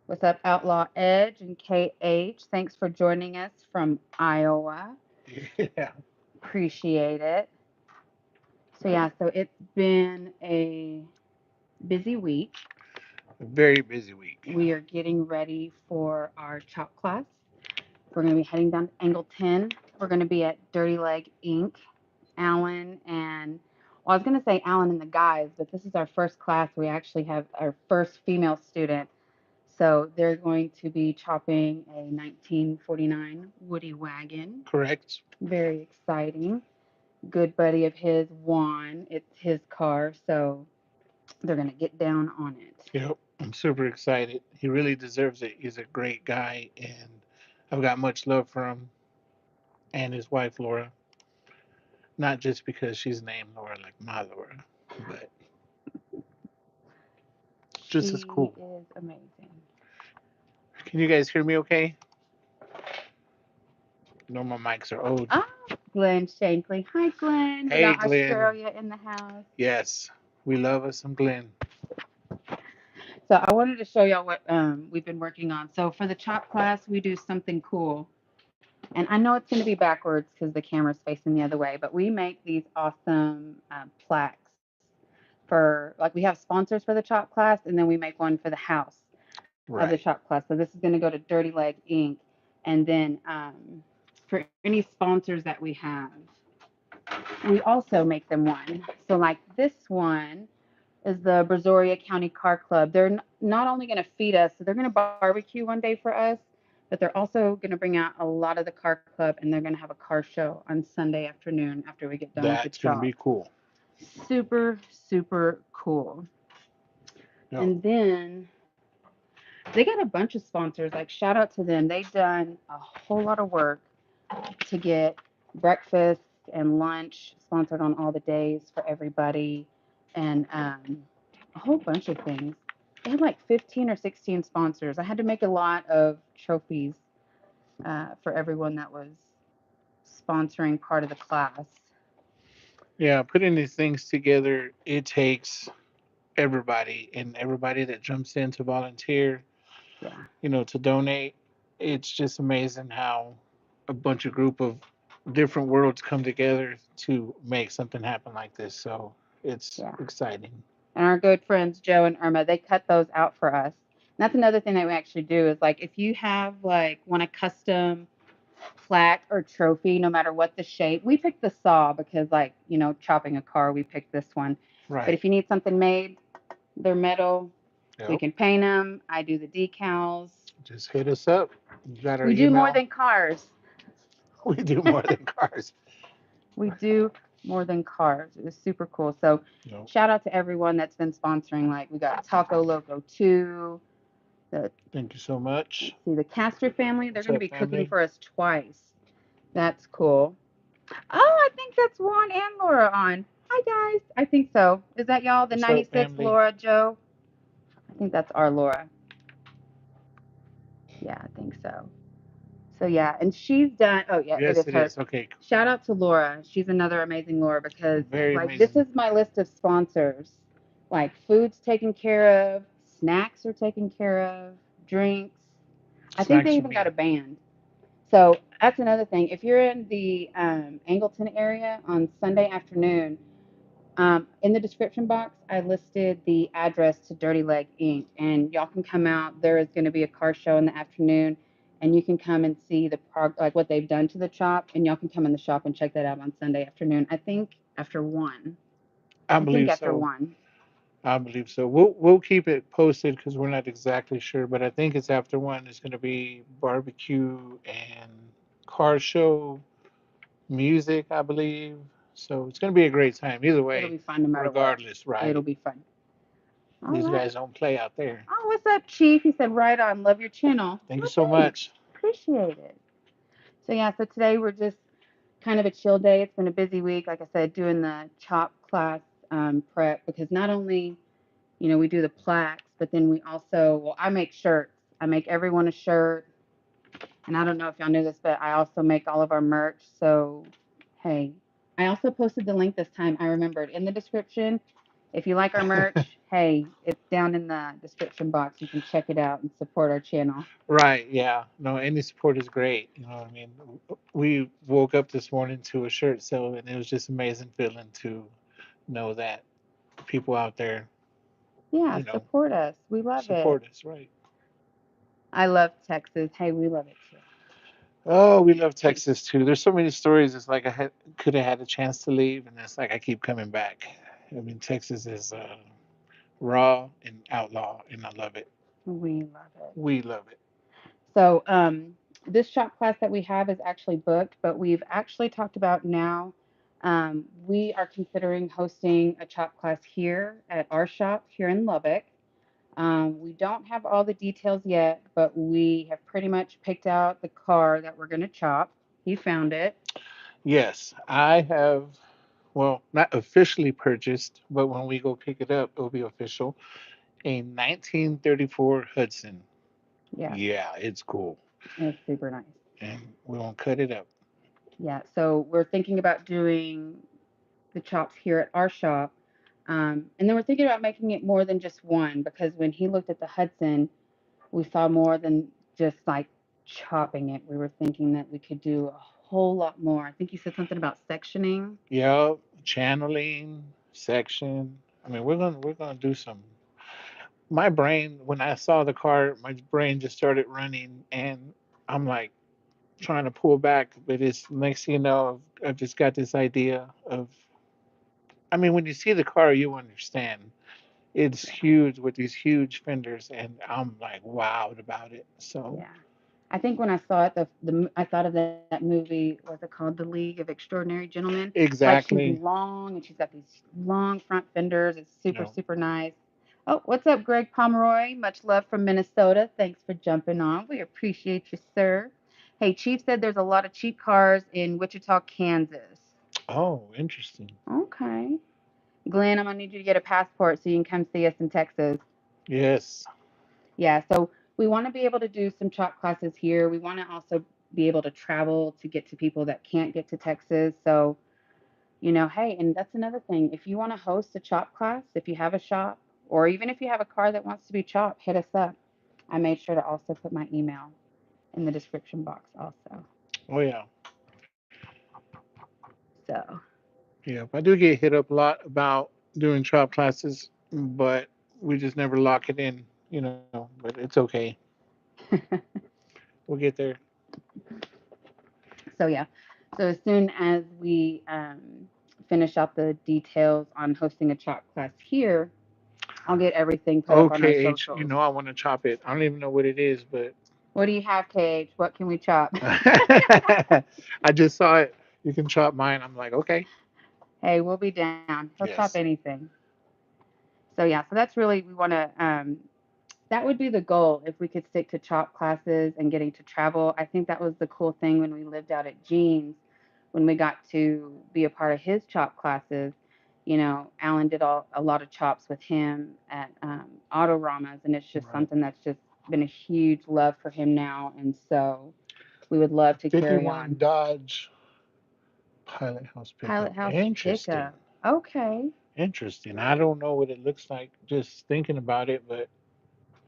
What's up, Outlaw Edge and KH? Thanks for joining us from Iowa. Yeah, Appreciate it. So it's been a busy week. a very busy week. We are getting ready for our chop class. We're going to be heading down to Angleton. We're going to be at Dirty Leg Inc. Alan and well, I was going to say Alan and the guys, but this is our first class. We actually have our first female student. So they're going to be chopping a 1949 Woody wagon. Correct. Very exciting. Good buddy of his, Juan. It's his car, so they're going to get down on it. Yep. I'm super excited. He really deserves it. He's a great guy, and I've got much love for him and his wife, Laura. Not just because she's named Laura like my Laura, but just as She cool. is amazing. Can you guys hear me okay? No, my mics are old. Ah, Glenn Shankly. Hi, Glenn. We Hey, got Glenn. Australia in the house. Yes, we love us some Glenn. So I wanted to show y'all what we've been working on. So for the chop class, we do something cool. And I know it's going to be backwards because the camera's facing the other way, but we make these awesome plaques for, like, we have sponsors for the chop class, and then we make one for the house of the Right. chop class. So this is going to go to Dirty Leg Inc. And then for any sponsors that we have, we also make them one. So, like this one is the Brazoria County Car Club. They're not only going to feed us, so they're going to barbecue one day for us, but they're also going to bring out a lot of the car club and they're going to have a car show on Sunday afternoon after we get done with the That's going to chop. be cool. Super, super cool. Yep. And then they got a bunch of sponsors. Like, shout out to them. They've done a whole lot of work to get breakfast and lunch sponsored on all the days for everybody, and a whole bunch of things. They had like 15 or 16 sponsors. I had to make a lot of trophies for everyone that was sponsoring part of the class. Yeah, putting these things together, it takes everybody and everybody that jumps in to volunteer, Yeah. to donate. It's just amazing how a bunch of group of different worlds come together to make something happen like this. So it's Yeah. exciting. And our good friends Joe and Irma, they cut those out for us. And that's another thing that we actually do is, like, if you have, like, want a custom plaque or trophy, no matter what the shape. We picked the saw because, like, chopping a car, we picked this one. But Right. if you need something made, they're metal. We Yep. can paint them. I do the decals. Just hit us up. You got our We do more email. than cars. We do more than cars. We do more than cars. It was super cool. So Yep. shout out to everyone that's been sponsoring. Like, we got Taco Loco 2, the Thank you so much. let's see, the Castor family. They're What's going to up, be cooking family? for us twice. That's cool. Oh, I think that's Juan and Laura on. Hi, guys. I think so. Is that y'all? The What's up, 96 family? Laura, Joe? I think that's our Laura. Yeah, I think so. So, yeah. And she's done. Oh, yeah, it Yes, is it her. is. Okay. Shout out to Laura. She's another amazing Laura because, Very like, this amazing. is my list of sponsors. Like, food's taken care of, snacks are taken care of, drinks. I think Snacks they for even got a me. band. So that's another thing. If you're in the Angleton area on Sunday afternoon, in the description box, I listed the address to Dirty Leg Inc. And y'all can come out. There is going to be a car show in the afternoon, and you can come and see like what they've done to the shop. And y'all can come in the shop and check that out on Sunday afternoon. I think after one. I I think believe after so. one. I believe so. We'll keep it posted because we're not exactly sure, but I think it's after one. It's going to be barbecue and car show, music, I believe. So it's going to be a great time. Either It'll way, be fun no matter what. regardless, It'll right? be fun. All These right. guys don't play out there. Oh, what's up, Chief? He said, right on. Love your channel. Thank you Well, so thanks. much. Appreciate it. So, yeah, so today we're just kind of a chill day. It's been a busy week, like I said, doing the chop class prep because not only, we do the plaques, but then we also, well, I make shirts. I make everyone a shirt. And I don't know if y'all knew this, but I also make all of our merch. So, hey, I also posted the link this time. I remembered in the description. If you like our merch, hey, it's down in the description box. You can check it out and support our channel. Right, yeah. No, any support is great. You know what I mean? We woke up this morning to a shirt sale, and it was just amazing feeling to know that people out there, Yeah, you know, support us. We love it. support us, right? I love Texas. Hey, we love it too. Oh, we love Texas too. There's so many stories. It's like could have had a chance to leave, and it's like I keep coming back. I mean, Texas is raw and outlaw, and I love it. We love it. We love it. So, this shop class that we have is actually booked, but we've actually talked about now. We are considering hosting a chop class here at our shop here in Lubbock. We don't have all the details yet, but we have pretty much picked out the car that we're going to chop. He found it. Yes, I have. Well, not officially purchased, but when we go pick it up, it'll be official. A 1934 Hudson. Yes, Yeah, it's cool, it's super nice. and we won't cut it up. Yeah, so we're thinking about doing the chops here at our shop. And then we're thinking about making it more than just one because when he looked at the Hudson, we saw more than just like chopping it. We were thinking that we could do a whole lot more. I think you said something about sectioning. Yeah, channeling section. I mean, we're gonna do some. My brain, when I saw the car, my brain just started running, and I'm like trying to pull back, but it's next thing you know, I've just got this idea of. I mean, when you see the car, you understand. It's Yeah. huge with these huge fenders, and I'm like wowed about it. So Yeah. I think when I saw it, I thought of that movie. What's it called? The League of Extraordinary Gentlemen. Like she's exactly, long and she's got these long front fenders. It's you super know, super nice. Oh, what's up, Greg Pomeroy? Much love from Minnesota. Thanks for jumping on. We appreciate you, sir. Hey, Chief said there's a lot of cheap cars in Wichita, Kansas. oh, interesting. Okay. Glenn, I'm gonna need you to get a passport so you can come see us in Texas. Yes. Yeah, so we want to be able to do some chop classes here. We want to also be able to travel to get to people that can't get to Texas. So, hey, and that's another thing. If you want to host a chop class, if you have a shop, or even if you have a car that wants to be chopped, hit us up. I made sure to also put my email in the description box also. Oh yeah. So, Yeah. I do get hit up a lot about doing chop classes, but we just never lock it in, but it's okay. We'll get there. so yeah. So as soon as we finish out the details on hosting a chop class here, I'll get everything put up on our Okay, H, socials. I want to chop it. I don't even know what it is, but What do you have, KH? What can we chop? I just saw it. You can chop mine. I'm like, okay. Hey, we'll be down. He'll chop Yes. anything. So yeah, so that's really we want to. That would be the goal if we could stick to chop classes and getting to travel. I think that was the cool thing when we lived out at Jeans, when we got to be a part of his chop classes. Alan did a lot of chops with him at Autoramas, and it's just Right. something that's just been a huge love for him now. And so we would love to carry 51 on. Dodge Pilot House pickup. Pilot House Interesting. pickup. Okay. Interesting. I don't know what it looks like just thinking about it, but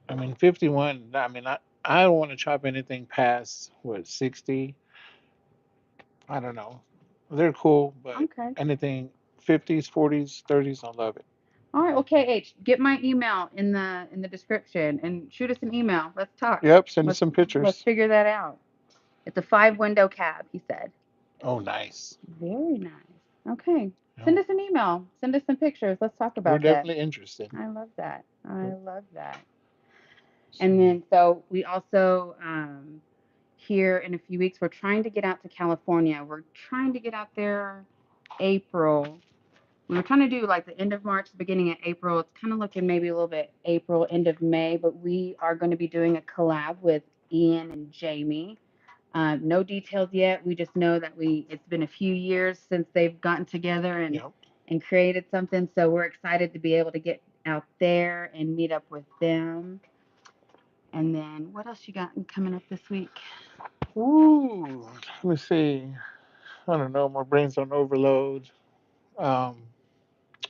I mean, 51. I mean, I don't want to chop anything past what 60. I don't know. They're cool, but Okay. anything 50s, 40s, 30s, I love it. All right. Well, KH, get my email in the description and shoot us an email. Let's talk. Yep. Send us Let's some let's pictures. figure that out. It's a 5 window cab, he said. Oh, nice. Very nice. Okay. Send No, us an email. Send us some pictures. Let's talk we're about that. definitely interested. I love that. I Yep. love that. So, And then so we also here in a few weeks we're trying to get out to California. We're trying to get out there April. We were trying to do like the end of March, the beginning of April. It's kind of looking maybe a little bit April, end of May, but we are going to be doing a collab with Ian and Jamie. No details yet. We just know that it's been a few years since they've gotten together yep. and created something. So we're excited to be able to get out there and meet up with them. And then what else you got coming up this week? Ooh, let me see. I don't know. My brain's on overload. Um,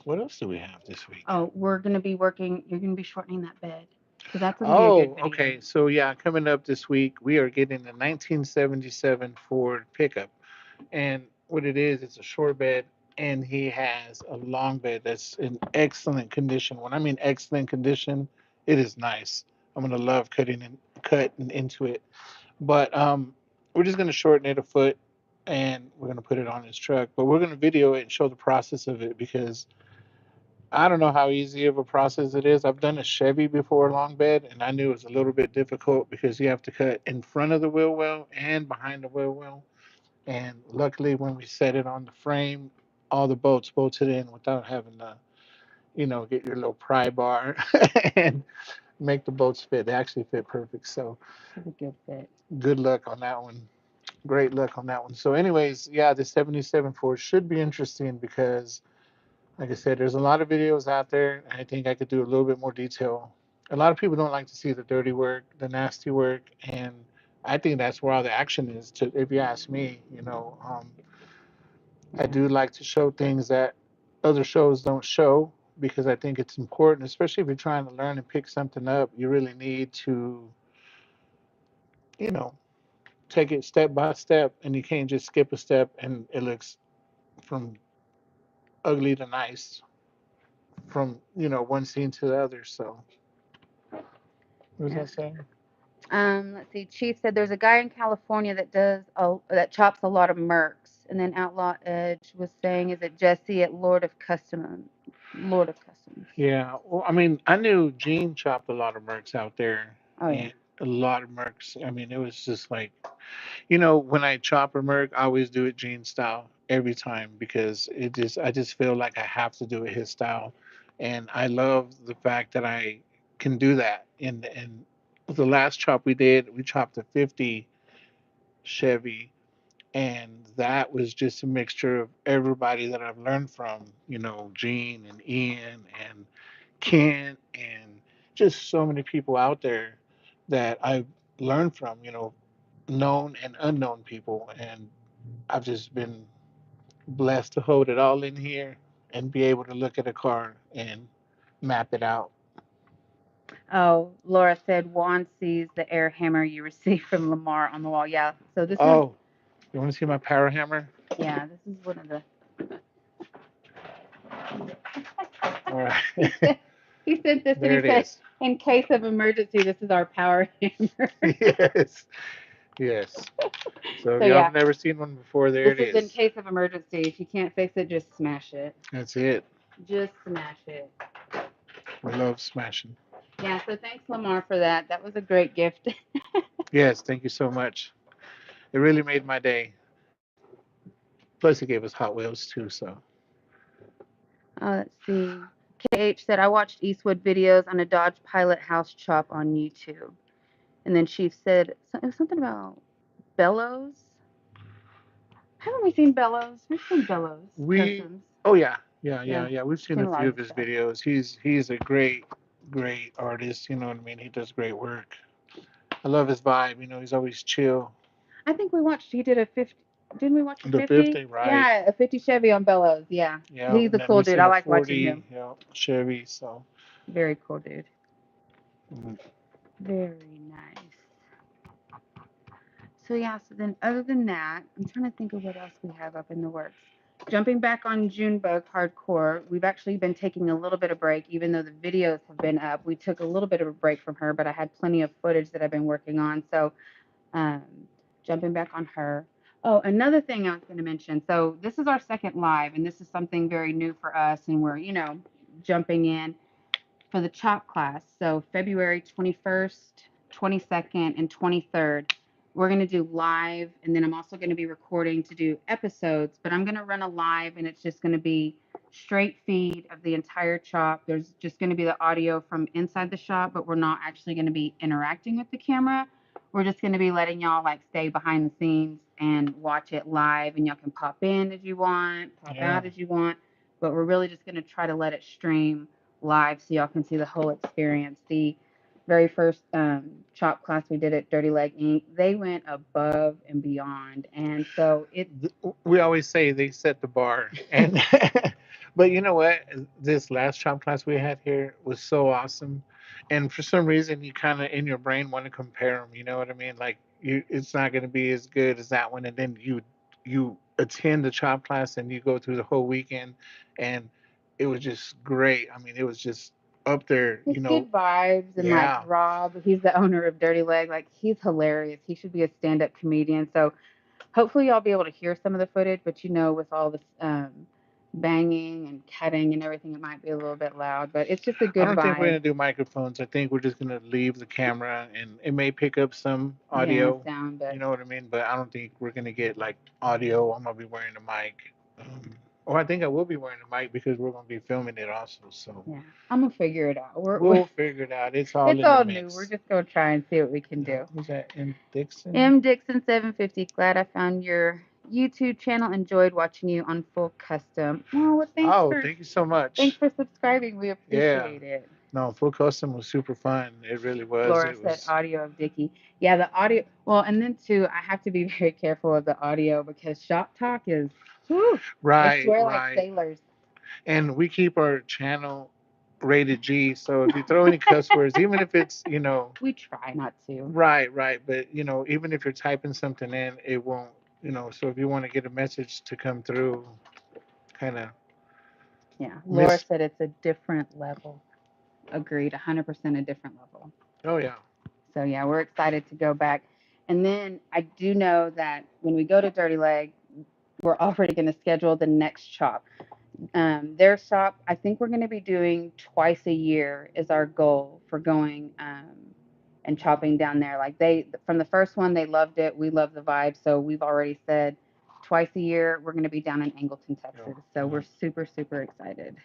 What else do we have this week? Oh, we're gonna be working. You're gonna be shortening that bed, so that's gonna be a good Oh, video. okay. So yeah, coming up this week, we are getting the 1977 Ford pickup, and what it is, it's a short bed, and he has a long bed that's in excellent condition. When I mean excellent condition, it is nice. I'm gonna love cutting into it. But we're just gonna shorten it a foot, and we're gonna put it on his truck. But we're gonna video it and show the process of it because I don't know how easy of a process it is. I've done a Chevy before, long bed, and I knew it was a little bit difficult because you have to cut in front of the wheel well and behind the wheel well. And luckily, when we set it on the frame, all the bolts bolted in without having to, get your little pry bar and make the bolts fit. They actually fit perfect. So It's a good fit. good luck on that one. Great luck on that one. So, anyways, yeah, the 77 Ford should be interesting because, like I said, there's a lot of videos out there. And I think I could do a little bit more detail. A lot of people don't like to see the dirty work, the nasty work, and I think that's where all the action is. To, if you ask me, I Yeah. do like to show things that other shows don't show because I think it's important, especially if you're trying to learn and pick something up. You really need to, you know, take it step by step, and you can't just skip a step and it looks from ugly to nice from one scene to the other. So, what was Yeah. I saying? Let's see. Chief said there's a guy in California that chops a lot of mercs, and then Outlaw Edge was saying, is it Jesse at Lord of Customs? Yeah, well, I mean, I knew Gene chopped a lot of mercs out there, Oh yeah. and a lot of mercs. I mean, it was just like, when I chop a merc, I always do it Gene style every time because I just feel like I have to do it his style, and I love the fact that I can do that. And the last chop we did, we chopped a 50 Chevy, and that was just a mixture of everybody that I've learned from, Gene and Ian and Kent and just so many people out there that I've learned from, known and unknown people. And I've just been blessed to hold it all in here and be able to look at a car and map it out. Oh, Laura said Juan sees the air hammer you received from Lamar on the wall. Yeah. So this is Oh, you want to see my power hammer? yeah. This is one of the. All right. he said he sent this and There he it said, is. in case of emergency, this is our power hammer. Yes. Yes. So if So y'all yeah, have never seen one before, there this it is in is. case of emergency. If you can't fix it, just smash it. That's it. Just smash it. We love smashing. Yeah, so thanks, Lamar, for that. That was a great gift. Yes, thank you so much. It really made my day. Plus, he gave us Hot Wheels too. So, Let's see. KH said, I watched Eastwood videos on a Dodge Pilot house chop on YouTube. And then Chief said, it was something about Bellows. Haven't we seen Bellows? We've seen Bellows we, Customs. oh yeah, yeah, yeah, Yeah, yeah. We've seen seen a a lot few of of his his stuff. videos. He's a great, great artist. You know what I mean? He does great work. I love his vibe. He's always chill. I think we watched, he did a 50, didn't we watch a The 50? 50, right? Yeah, a 50 Chevy on Bellows. Yeah. Yeah, He's and a then cool we've dude. seen I a like watching 40, him. Chevy. So, Very cool dude. mm, Very nice. So yeah, so then other than that, I'm trying to think of what else we have up in the works. Jumping back on Junebug Hardcore, we've actually been taking a little bit of break, even though the videos have been up. We took a little bit of a break from her, but I had plenty of footage that I've been working on. So um, jumping back on her. Oh, another thing I was going to mention. So this is our second live, and this is something very new for us, and we're, jumping in for the chop class. So February 21st, 22nd, and 23rd, we're going to do live. And then I'm also going to be recording to do episodes, but I'm going to run a live and it's just going to be straight feed of the entire chop. There's just going to be the audio from inside the shop, but we're not actually going to be interacting with the camera. We're just going to be letting y'all like stay behind the scenes and watch it live, and y'all can pop in as you want, pop yeah, out as you want, but we're really just going to try to let it stream live so y'all can see the whole experience. The very first chop class we did at Dirty Leg Inc. They went above and beyond, and so it We always say they set the bar, and but you know what? This last shop class we had here was so awesome, and for some reason you kind of in your brain want to compare them. You know what I mean? Like it's not going to be as good as that one, and then you attend the chop class and you go through the whole weekend, and it was just great. I mean, it was just up there. it's good vibes, and like Yeah. Rob, he's the owner of Dirty Leg. Like he's hilarious. He should be a stand-up comedian. So hopefully y'all be able to hear some of the footage, but with all this banging and cutting and everything, it might be a little bit loud, but it's just a I good don't think we're vibe. gonna do microphones. I think we're just gonna leave the camera, and it may pick up some Yeah, audio. sound, but You know what I mean? But I don't think we're gonna get like audio. I'm gonna be wearing a mic, or I think I will be wearing a mic because we're gonna be filming it also. So yeah, I'm gonna figure it out. We're we'll figure it out. It's all it's in the all new. We're mix. just gonna try and see what we can Yeah. do. Was that in Dixon? M Dixon 750. Glad I found your YouTube channel. Enjoyed watching you on Full Custom. Oh, well, Oh, thank you so thanks much. for subscribing. We Yeah. appreciate it. No, full custom was super fun. It really was. Laura It said was audio of Dickie. Yeah, the audio. Well, and then too, I have to be very careful of the audio because shop talk is. Whew, I right, swear like right. sailors. And we keep our channel rated G. So if you throw any cuss words, even if it's We try not to. right, right, but even if you're typing something in, it won't. So if you want to get a message to come through, kind of Yeah, Laura miss. said it's a different level. Agreed, 100% a different level. Oh yeah, So yeah, we're excited to go back. And then I do know that when we go to Dirty Leg, we're already going to schedule the next chop. Their shop, I think we're going to be doing twice a year is our goal for going and chopping down there. Like from the first one, they loved it. We love the vibe. So we've already said twice a year, we're going to be down in Angleton, yeah, Texas. So yeah. we're super, super excited.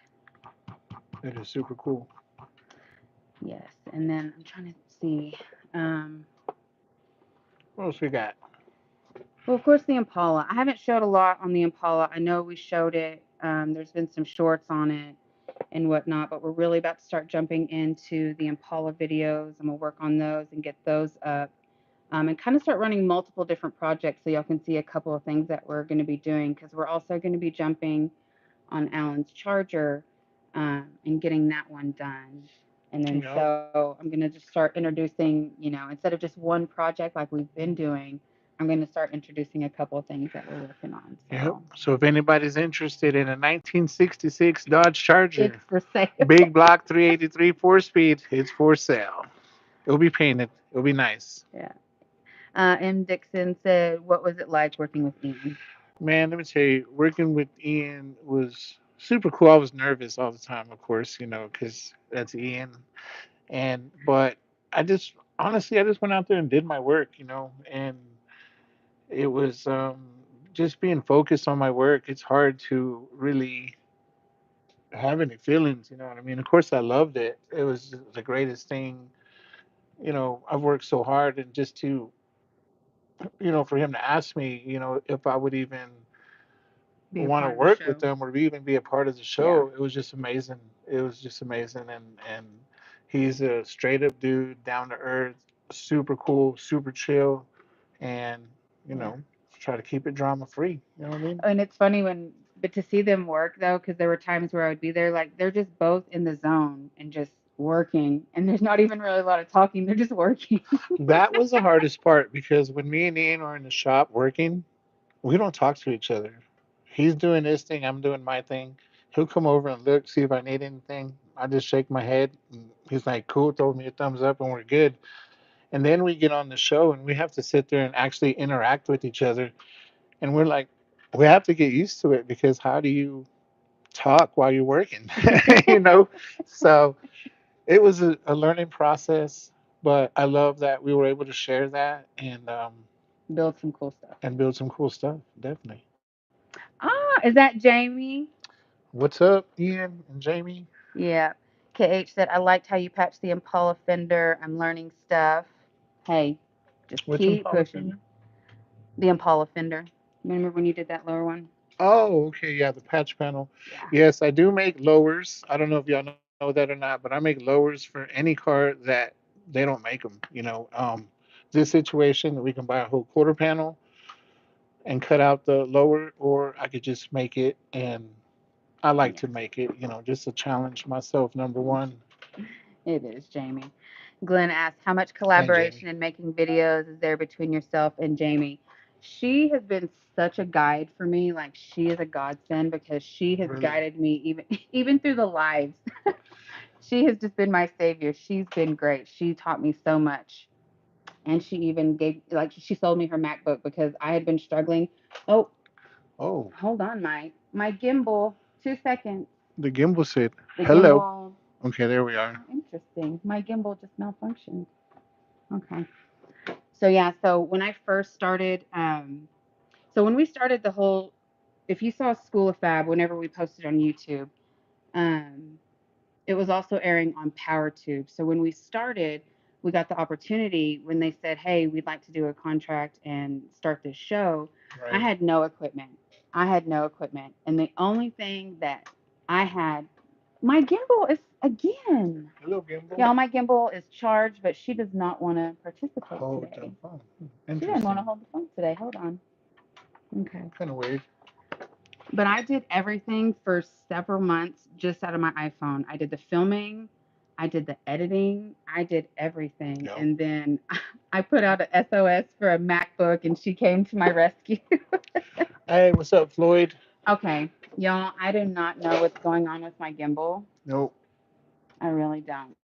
That is super cool. Yes. And then I'm trying to see. Um, What else we got? well, of course, the Impala. I haven't showed a lot on the Impala. I know we showed it. There's been some shorts on it and whatnot, but we're really about to start jumping into the Impala videos. I'm gonna work on those and get those up, and kind of start running multiple different projects so y'all can see a couple of things that we're going to be doing because we're also going to be jumping on Alan's Charger and getting that one done. And then Yep. so I'm going to just start introducing, instead of just one project like we've been doing, I'm going to start introducing a couple of things that we're working on. Yep. So So if anybody's interested in a 1966 Dodge it's Charger, for sale. big block 383 4-speed, it's for sale. It'll be painted. It'll be nice. Yeah. M. Dixon said, "What was it like working with Ian?" Man, let me tell you, working with Ian was super cool. I was nervous all the time, of course, because that's Ian. But I just honestly, I just went out there and did my work, and it was just being focused on my work. It's hard to really have any feelings, you know what I mean? Of course, I loved it. It was the greatest thing. I've worked so hard, and just to, for him to ask me, if I would even Be a want to part of the work with show. them or even be a part of the Yeah. show. It was just amazing. It was just amazing, and he's a straight up dude, down to earth, super cool, super chill, and you Yeah. know, try to keep it drama free. You know what I mean? And it's funny but to see them work though, because there were times where I would be there, like they're just both in the zone and just working, and there's not even really a lot of talking. They're just working. That was the hardest part because when me and Ian are in the shop working, we don't talk to each other. He's doing his thing, I'm doing my thing. He'll come over and look, see if I need anything. I just shake my head. And he's like, cool, throw me a thumbs up, and we're good. And then we get on the show and we have to sit there and actually interact with each other. And we're like, we have to get used to it because how do you talk while you're working? you know? So it was a learning process, but I love that we were able to share that Build some cool stuff. and build some cool stuff. Definitely. Ah, is that Jamie? What's up, Ian and Jamie? Yeah. KH said, "I liked how you patched the Impala fender. I'm learning stuff. Hey, just Which keep Impala pushing." fender? The Impala fender. Remember when you did that lower one? Oh, okay. Yeah, the patch panel. Yeah. Yes, I do make lowers. I don't know if y'all know that or not, but I make lowers for any car that they don't make them. This situation, we can buy a whole quarter panel and cut out the lower, or I could just make it. And I like Yeah, to make it, just to challenge myself. Number one, it is, Jamie. Glenn asked, how much and Jamie. collaboration in making videos is there between yourself and Jamie? She has been such a guide for me. Like, she is a godsend because she has Really? guided me even through the lives. She has just been my savior. She's been great. She taught me so much. And she even gave, like, she sold me her MacBook because I had been struggling. Oh, Oh, hold on, my gimbal. 2 seconds. the gimbal said The hello. gimbal. Okay, there we are. Oh, interesting. My gimbal just malfunctioned. Okay. So yeah, so when I first started, so when we started the whole, if you saw School of Fab, whenever we posted on YouTube, um, it was also airing on PowerTube. So when we started, we got the opportunity when they said, "Hey, we'd like to do a contract and start this show." I Right. had no equipment. I had no equipment, and the only thing that I had, my gimbal is again. Hello, gimbal. Y'all, my gimbal is charged, but she does not want to participate Hold the today. phone. She didn't want to Interesting. hold the phone today. Hold on. Okay. Kind of weird. But I did everything for several months just out of my iPhone. I did the filming, I did the editing, I did everything. Yep. And then I put out a SOS for a MacBook and she came to my rescue. Hey, what's up, Floyd? Okay, y'all, I do not know what's going on with my gimbal. Nope. I really don't.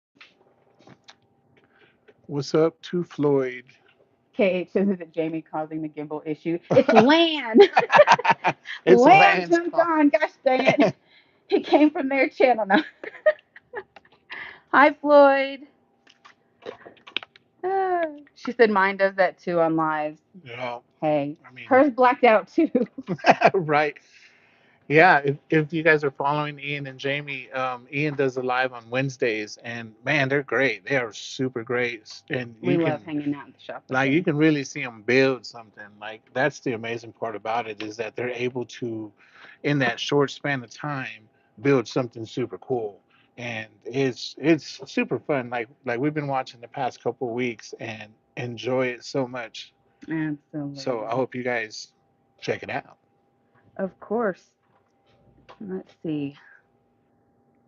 What's up to Floyd? KH says, is it Jamie causing the gimbal issue? It's Lan. It's Lan Lance jumped call. on. Gosh dang it. It came from their channel now. Hi, Floyd. She said mine does that too on lives. Yeah, Hey, I mean, hers blacked out too. right. Yeah, if you guys are following Ian and Jamie, Ian does a live on Wednesdays, and man, they're great. They are super great, and We you love can hanging out at the shop with like you them. can really see them build something. Like that's the amazing part about it is that they're able to, in that short span of time, build something super cool, and it's super fun. Like we've been watching the past couple of weeks and enjoy it so much. So I Absolutely. hope you guys check it out. Of course. Let's see.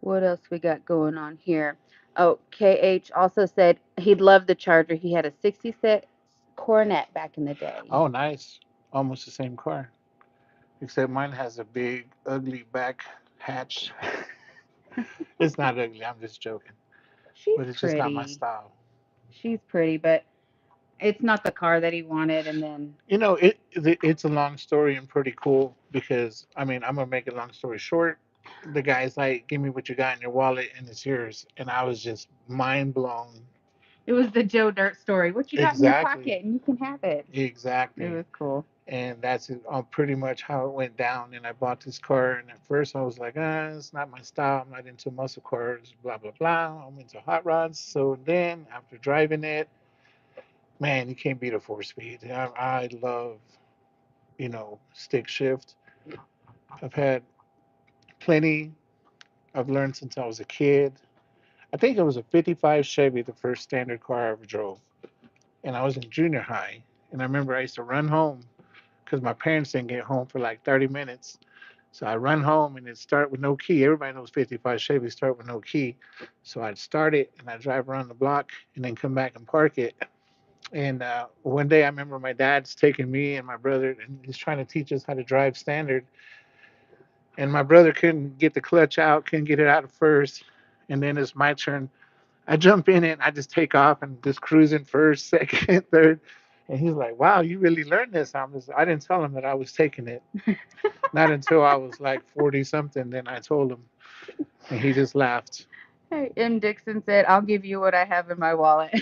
What else we got going on here? Oh, KH also said he'd love the Charger. He had a 66 Coronet back in the day. Oh, nice. Almost the same car, except mine has a big, ugly back hatch. It's not ugly. I'm just joking, She's but it's just not my pretty. style. She's pretty, but it's not the car that he wanted. And then It's a long story and pretty cool because I mean I'm gonna make a long story short. The guy's like, "Give me what you got in your wallet, and it's yours." And I was just mind blown. it was the Joe Dirt story. What you got in your Exactly, pocket? And you can have it. It exactly. was cool. And that's pretty much how it went down. And I bought this car, and at first I was like, it's not my style. I'm not into muscle cars, blah blah blah. I'm into hot rods. So then after driving it, man, you can't beat a four speed. I love stick shift. I've had plenty. I've learned since I was a kid. I think it was a 55 Chevy, the first standard car I ever drove. And I was in junior high. And I remember I used to run home because my parents didn't get home for like 30 minutes. So I run home and it start with no key. Everybody knows 55 Chevy start with no key. So I'd start it and I'd drive around the block and then come back and park it. And one day I remember my dad's taking me and my brother and he's trying to teach us how to drive standard. And my brother couldn't get the clutch out, couldn't get it out at first. And then it's my turn. I jump in it, and I just take off and just cruising first, second, third. And he's like, "Wow, you really learned this." I didn't tell him that I was taking it. Not until I was like 40 something. Then I told him, and he just laughed. Hey, M. Dixon said, I'll give you what I have in my wallet.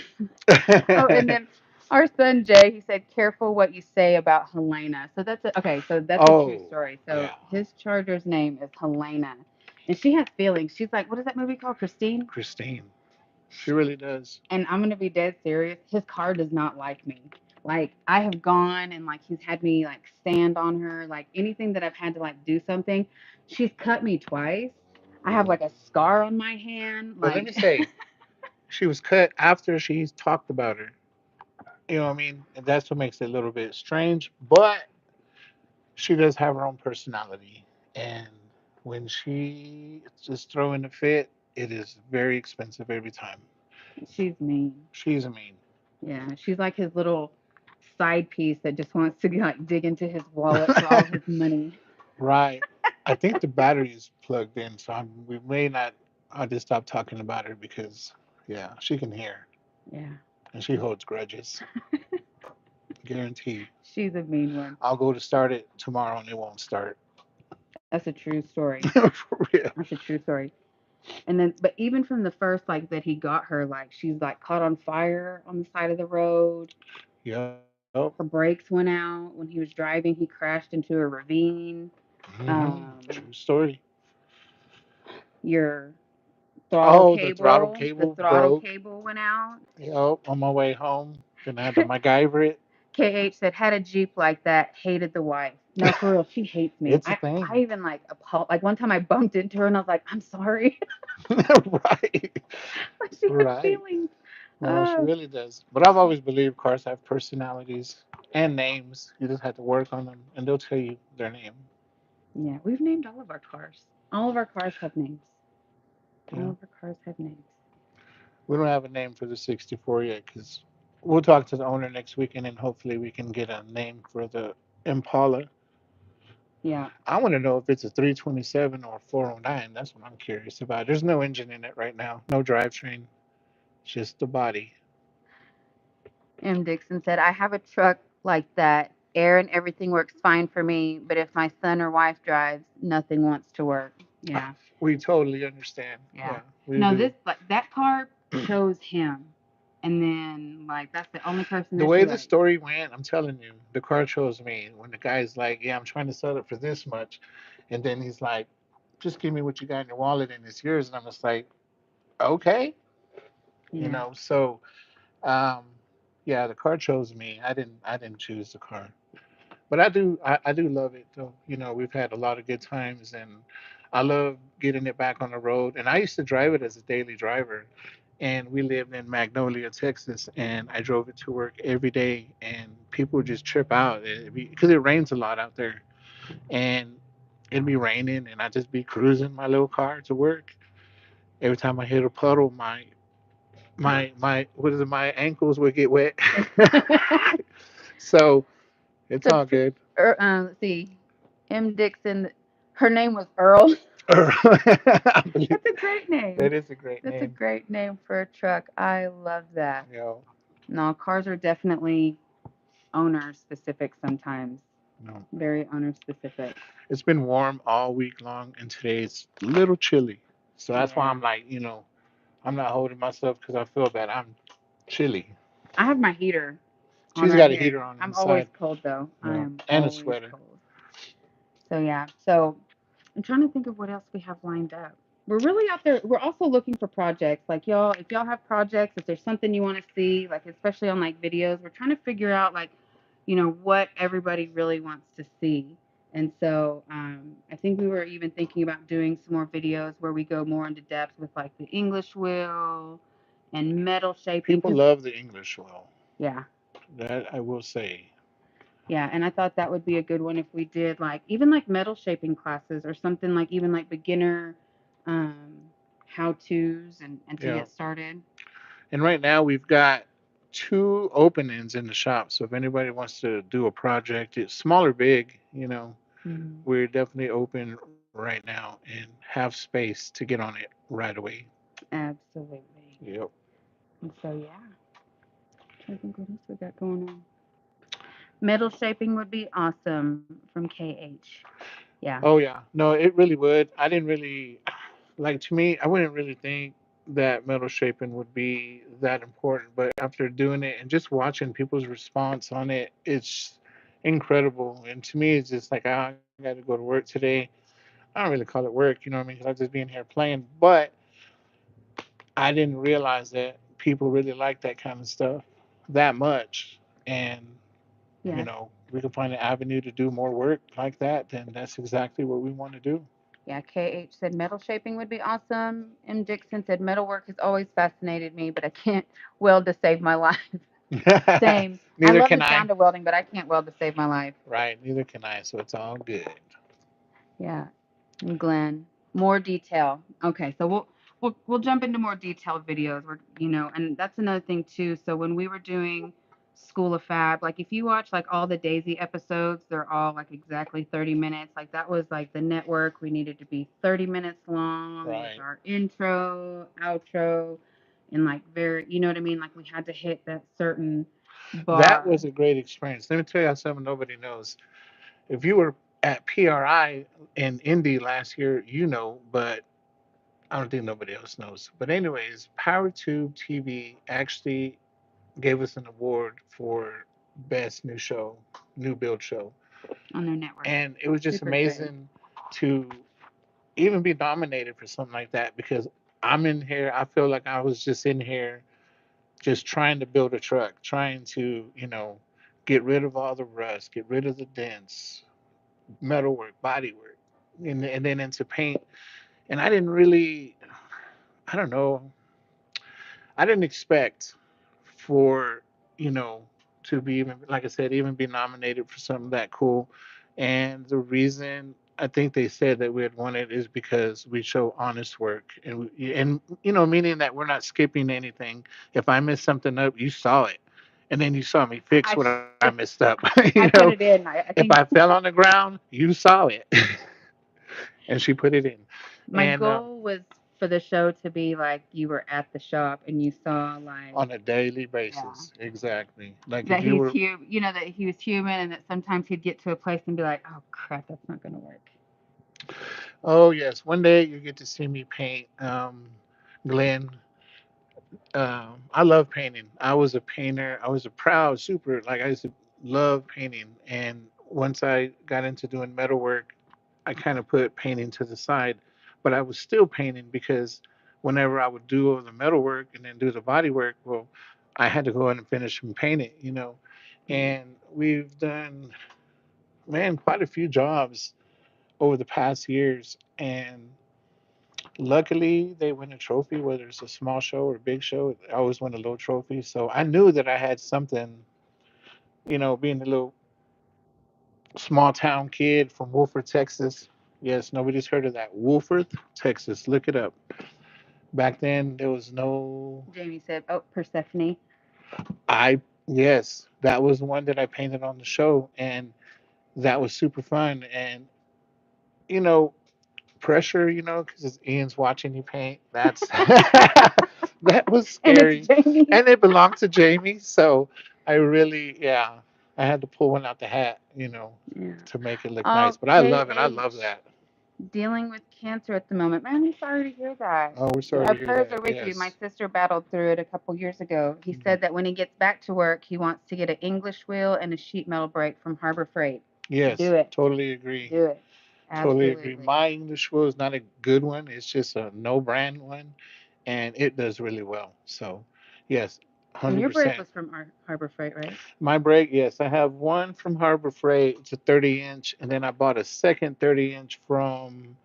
Oh, and then our son Jay, he said, careful what you say about Helena. So okay, so that's a true Oh, story. So yeah, his charger's name is Helena. And she has feelings. She's like, what is that movie called? Christine? Christine. She really does. And I'm gonna be dead serious. His car does not like me. Like I have gone and like he's had me like stand on her, like anything that I've had to like do something. She's cut me twice. I have like a scar on my hand. But let Like me say, she was cut after she's talked about her. You know what I mean? And that's what makes it a little bit strange. But she does have her own personality, and when she is throwing a fit, it is very expensive every time. She's mean. She's a mean. Yeah, she's like his little side piece that just wants to like dig into his wallet for all his money. Right. I think the battery is plugged in, so we may not. I'll just stop talking about her because, yeah, she can hear Yeah, and she holds grudges. Guaranteed. she's a mean one. I'll go to start it tomorrow and it won't start. That's a true story. For real. That's a true story. And then, but even from the first, like that he got her, like she's like caught on fire on the side of the road. Yep. Her brakes went out when he was driving. He crashed into a ravine. True Um, story. your Oh, the throttle cable throttle broke. cable went out. Yep. On my way home, then I had to MacGyver it. KH said had a Jeep like that, hated the wife. No, for real, she hates me. It's a I thing. even like like one time I bumped into her and I was like, I'm sorry. Right. Like she has Right. feelings. No, she Uh, really does. But I've always believed cars have personalities and names. You just have to work on them, and they'll tell you their name. yeah, we've named all of our cars. All of our cars have names. All Yeah. of our cars have names. We don't have a name for the 64 yet because we'll talk to the owner next week, and then hopefully we can get a name for the Impala. Yeah. I want to know if it's a 327 or 409. That's what I'm curious about. There's no engine in it right now, no drivetrain, just the body. M. Dixon said, I have a truck like that. Air and everything works fine for me, but if my son or wife drives, nothing wants to work. Yeah. We totally understand. Yeah. Yeah, we No, do. this like that car chose him. And then like that's the only person The that she way the likes. story went, I'm telling you, the car chose me. When the guy's like, "Yeah, I'm trying to sell it for this much," and then he's like, "Just give me what you got in your wallet, and it's yours," and I'm just like, "Okay," you Yeah. know. So, um, yeah, the car chose me. I didn't choose the car, but I do love it though. You know, we've had a lot of good times, and I love getting it back on the road. And I used to drive it as a daily driver, and we lived in Magnolia, Texas, and I drove it to work every day, and people would just trip out because it rains a lot out there, and it'd be raining, and I'd just be cruising my little car to work. Every time I hit a puddle, my what is it? My ankles would get wet. So it's The all good. let's see. M. Dixon, her name was Earl. I believe That's a great name. that is a great That's a name. great name for a truck. I love that. You know, No, cars are definitely owner specific sometimes. you know, Very owner specific. it's been warm all week long, and today it's a little chilly. So that's why Yeah. I'm like, I'm not holding myself because I feel bad. I'm chilly. I have my heater on She's right got a here. heater on I'm always inside, cold though. I am and a always sweater. cold. So yeah. So I'm trying to think of what else we have lined up. We're really out there. We're also looking for projects. Like y'all, if y'all have projects, if there's something you want to see, like especially on like videos, we're trying to figure out like, what everybody really wants to see. And so I think we were even thinking about doing some more videos where we go more into depth with like the English wheel and metal shaping. People Because love the English well. yeah, That I will say. yeah, and I thought that would be a good one if we did like even like metal shaping classes or something like even like beginner um how to's and to Yeah. get started. And right now we've got two openings in the shop. So if anybody wants to do a project, it's small or big, Mhm. we're definitely open right now and have space to get on it right away. Absolutely. Yep. And so yeah, I think what else we got going on. Metal shaping would be awesome from KH. Yeah. Oh yeah. No, it really would. I didn't really like to me, I wouldn't really think that metal shaping would be that important, but after doing it and just watching people's response on it, it's incredible. And to me, it's just like, I got to go to work today. I don't really call it work, you know what I mean? Because I'm just being here playing. But I didn't realize that people really like that kind of stuff that much. And, Yes. we can find an avenue to do more work like that, then that's exactly what we want to do. Yeah, KH said metal shaping would be awesome. M. Dixon said metalwork has always fascinated me, but I can't weld to save my life. Same. I Neither love can the I. sound of welding, but I can't weld to save my life. Right, neither can I. So it's all good. Yeah. And Glenn, more detail. Okay, so we'll jump into more detailed videos. And that's another thing too. So when we were doing School of Fab, like if you watch like all the Daisy episodes, they're all like exactly 30 minutes. Like that was like the network. We needed to be 30 minutes long with Right. our intro, outro, and like very, you know what I mean? Like we had to hit that certain That bar was a great experience. Let me tell you something nobody knows. If you were at PRI in Indy last year, you know, but I don't think nobody else knows. But anyways, PowerTube TV actually gave us an award for best new show, new build show, on their network. and it was just Super exciting. amazing to even be nominated for something like that because I'm in here. I feel like I was just in here, just trying to build a truck, trying to get rid of all the rust, get rid of the dents, metalwork, bodywork, and then into paint. And I didn't really, I don't know, I didn't expect for you know to be even like I said, even be nominated for something that cool. And the reason I think they said that we had won it is because we show honest work and meaning that we're not skipping anything. If I messed something up, you saw it, and then you saw me fix I what I sh- messed up. I put it in. I If I think fell on the ground, you saw it, and she put it in. my And goal was for the show to be like you were at the shop and you saw like, on a daily yeah, basis, exactly. Like if that you he's were. human, that he was human, and that sometimes he'd get to a place and be like, oh crap, that's not gonna work. Oh yes, one day you get to see me paint. Glenn, I love painting. I was a painter. I was a proud super. Like I used to love painting. And once I got into doing metalwork, I kind of put painting to the side. But I was still painting because whenever I would do all the metalwork and then do the body work, well, I had to go in and finish and paint it. Yeah. And we've done, man, quite a few jobs over the past years. And luckily, they win a trophy, whether it's a small show or a big show. I always win a little trophy. So I knew that I had something, being a little small town kid from Wolford, Texas. Yes, nobody's heard of that. Wolford, Texas. Look it up. Back then, there was no. Jamie said, oh, Persephone. Yes, that was the one that I painted on the show. And that was super fun. And, you know, pressure, because Ian's watching you paint. That's that was And it's scary, Jamie. and it belonged to Jamie. So I really, yeah, I had to pull one out the hat, Yeah. to make it look Oh, nice. But I love it. I love KH that. dealing with cancer at the moment. Man, I'm sorry to hear that. Oh, we're sorry Our to hear prayers that. are with you. My Yes. sister battled through it a couple years ago. He Mhm. said that when he gets back to work, he wants to get an English wheel and a sheet metal brake from Harbor Freight. Yes, Do it. totally agree. Do it. Totally agree. Absolutely. My English was not a good one. It's just a no brand one, and it does really well. So, yes, And your brake 100%. was from Harbor Freight, right? My brake, yes, I have one from Harbor Freight. It's a 30-inch, and then I bought a second 30-inch from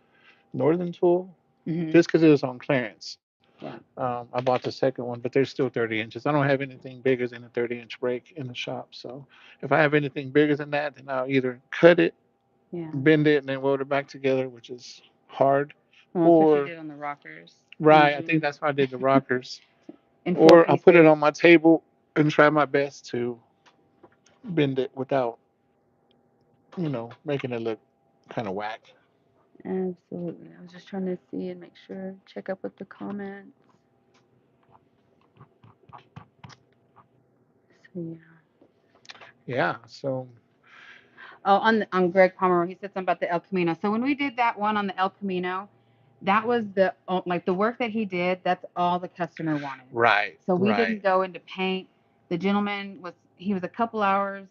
Northern Tool, Hmm. just because it was on clearance. Yeah. I bought the second one, but they're still 30 inches. I don't have anything bigger than a 30-inch brake in the shop. So if I have anything bigger than that, then I'll either cut it, Yeah. bend it, and then weld it back together, which is hard. Well, that's what you Or, did on the rockers in right, I think June that's why I did the rockers. in four Or I'll put it pieces. on my table and try my best to bend it without, making it look kind of whack. Absolutely. I was just trying to see and make sure, check up with the comments. So yeah. Yeah. So, Oh, on Greg Palmer, he said something about the El Camino. So when we did that one on the El Camino, that was like the work that he did. That's all the customer wanted. right, So we didn't right, go into paint. The gentleman was a couple hours,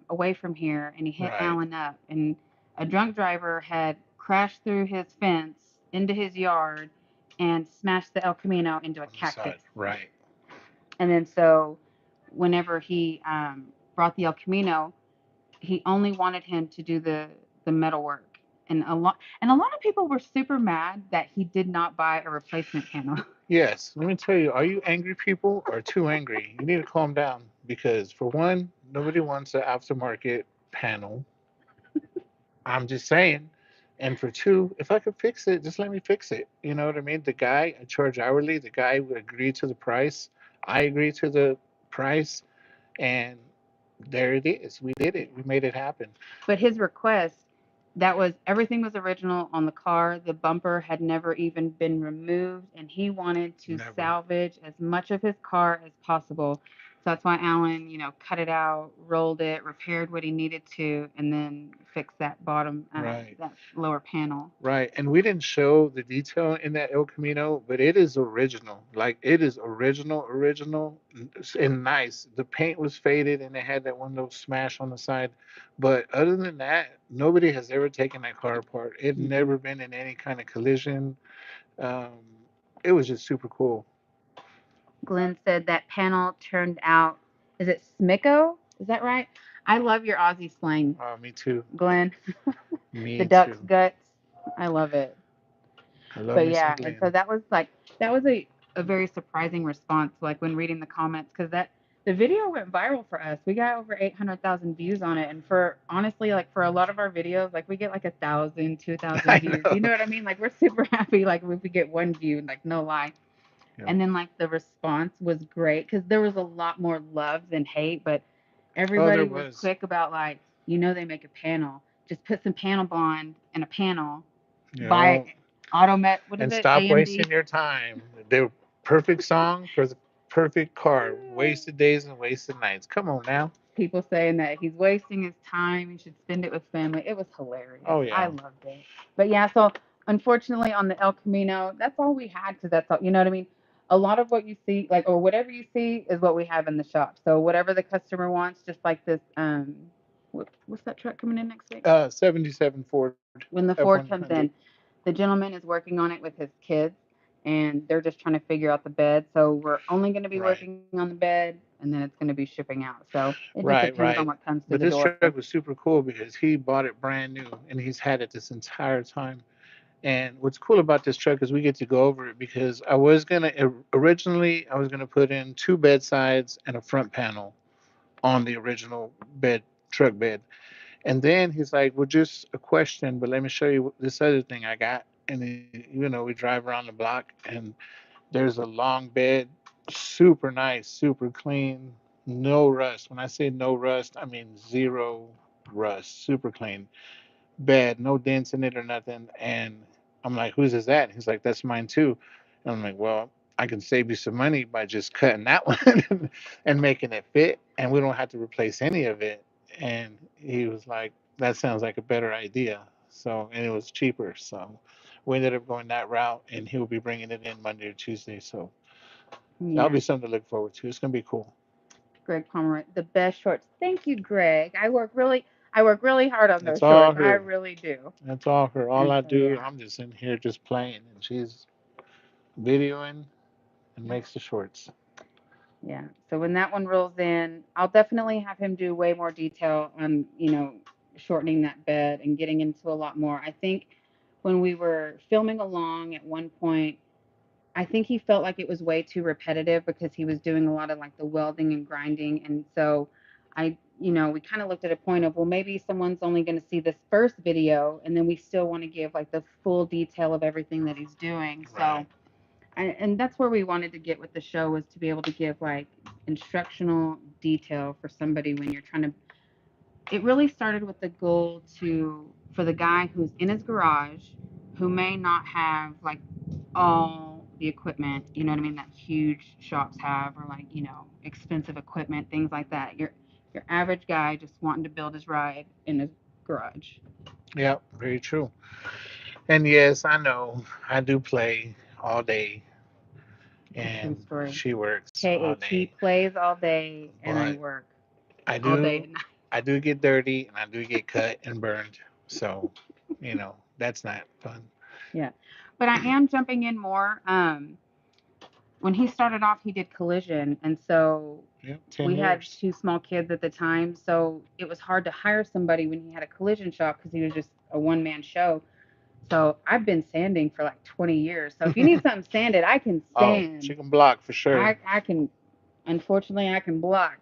away from here, and he hit right. Allen up, and a drunk driver had crashed through his fence into his yard and smashed the El Camino into a On the side. cactus. Right. And then so whenever he brought the El Camino, he only wanted him to do the metal work. And a lot of people were super mad that he did not buy a replacement panel. Yes, let me tell you, are you angry people or too angry? You need to calm down because, for one, nobody wants an aftermarket panel. I'm just saying. And for two, if I could fix it, just let me fix it. You know what I mean? The guy, I charge hourly. The guy would agree to the price. I agree to the price. And there it is. We did it. We made it happen. But his request, that was everything was original on the car. The bumper had never even been removed, and he wanted to Never. salvage as much of his car as possible. So that's why Alan, cut it out, rolled it, repaired what he needed to, and then fixed that bottom, Right. that lower panel. Right. And we didn't show the detail in that El Camino, but it is original. Like, it is original, original, and nice. The paint was faded and it had that one little smash on the side. But other than that, nobody has ever taken that car apart. It Hmm. never been in any kind of collision. Um, it was just super cool. Glenn said that panel turned out. Is it Smicko? Is that right? I love your Aussie slang, Me too. Glenn. The Me duck's too. guts. I love it. I love But me some yeah, and so Glen. that was a very surprising response, like when reading the comments, because that the video went viral for us. We got over 800,000 views on it, and for honestly, like for a lot of our videos, like we get like 1,000, 2,000 I views. You know. know what I mean? Like we're super happy, like if we get one view, like no lie. Yeah. And then like the response was great because there was a lot more love than hate, but Oh, there everybody was was. quick about like, they make a panel. Just put some panel bond in a panel. You Buy know, Automet. What is and it? stop AMD. wasting your time. The perfect song for the perfect car. Wasted days and wasted nights. Come on now. People saying that he's wasting his time. He should spend it with family. It was hilarious. Oh I yeah. loved it. But yeah, so unfortunately on the El Camino, that's all we had because that's all. You know what I mean? A lot of what you see, like or whatever you see, is what we have in the shop. So whatever the customer wants, just like this. What's that truck coming in next week? 77 Ford When the Ford comes F100. in, the gentleman is working on it with his kids, and they're just trying to figure out the bed. So we're only going to be Right. working on the bed, and then it's going to be shipping out. So it just Right, depends on right. what comes through But the this door. truck was super cool because he bought it brand new and he's had it this entire time. And what's cool about this truck is we get to go over it because originally I was gonna put in two bedsides and a front panel on the original truck bed. And then he's like, "Well, just a question, but let me show you this other thing I got." And we drive around the block, and there's a long bed, super nice, super clean, no rust. When I say no rust, I mean zero rust, super clean bed, no dents in it or nothing. And I'm like, "Whose is that?" He's like, "That's mine too." And I'm like, "Well, I can save you some money by just cutting that one and making it fit, and we don't have to replace any of it." And he was like, "That sounds like a better idea." So, and it was cheaper. So we ended up going that route, and he'll be bringing it in Monday or Tuesday. So that'll Yeah, be something to look forward to. It's gonna be cool. Greg Pomeroy, the best shorts. Thank you, Greg. I work really hard on It's those all shorts. I her. really do. That's all her. All And I so do, yeah. I'm just in here just playing, and she's videoing and makes the shorts. Yeah. So when that one rolls in, I'll definitely have him do way more detail on, shortening that bed and getting into a lot more. I think when we were filming along at one point, I think he felt like it was way too repetitive because he was doing a lot of like the welding and grinding. And so we kind of looked at a point of, well, maybe someone's only going to see this first video and then we still want to give like the full detail of everything that he's doing. So Right. and that's where we wanted to get with the show was to be able to give like instructional detail for somebody when you're trying to. It really started with the goal to for the guy who's in his garage who may not have like all the equipment, you know what I mean, that huge shops have, or like, expensive equipment, things like that. Your average guy just wanting to build his ride in his garage. Yep, very true. And yes, I know I do play all day, A true and story. she works all KH, he day. plays all day and I But work I all day do, and night. I do get dirty, and I do get cut and burned. So, that's not fun. Yeah. But I am jumping in more. When he started off, he did collision, and so Yeah, 10 We had years. two small kids at the time, so it was hard to hire somebody when he had a collision shop because he was just a one man show. So I've been sanding for like 20 years. So if you need something sanded, I can Oh, sand. chicken block for sure. I can, unfortunately, I can block.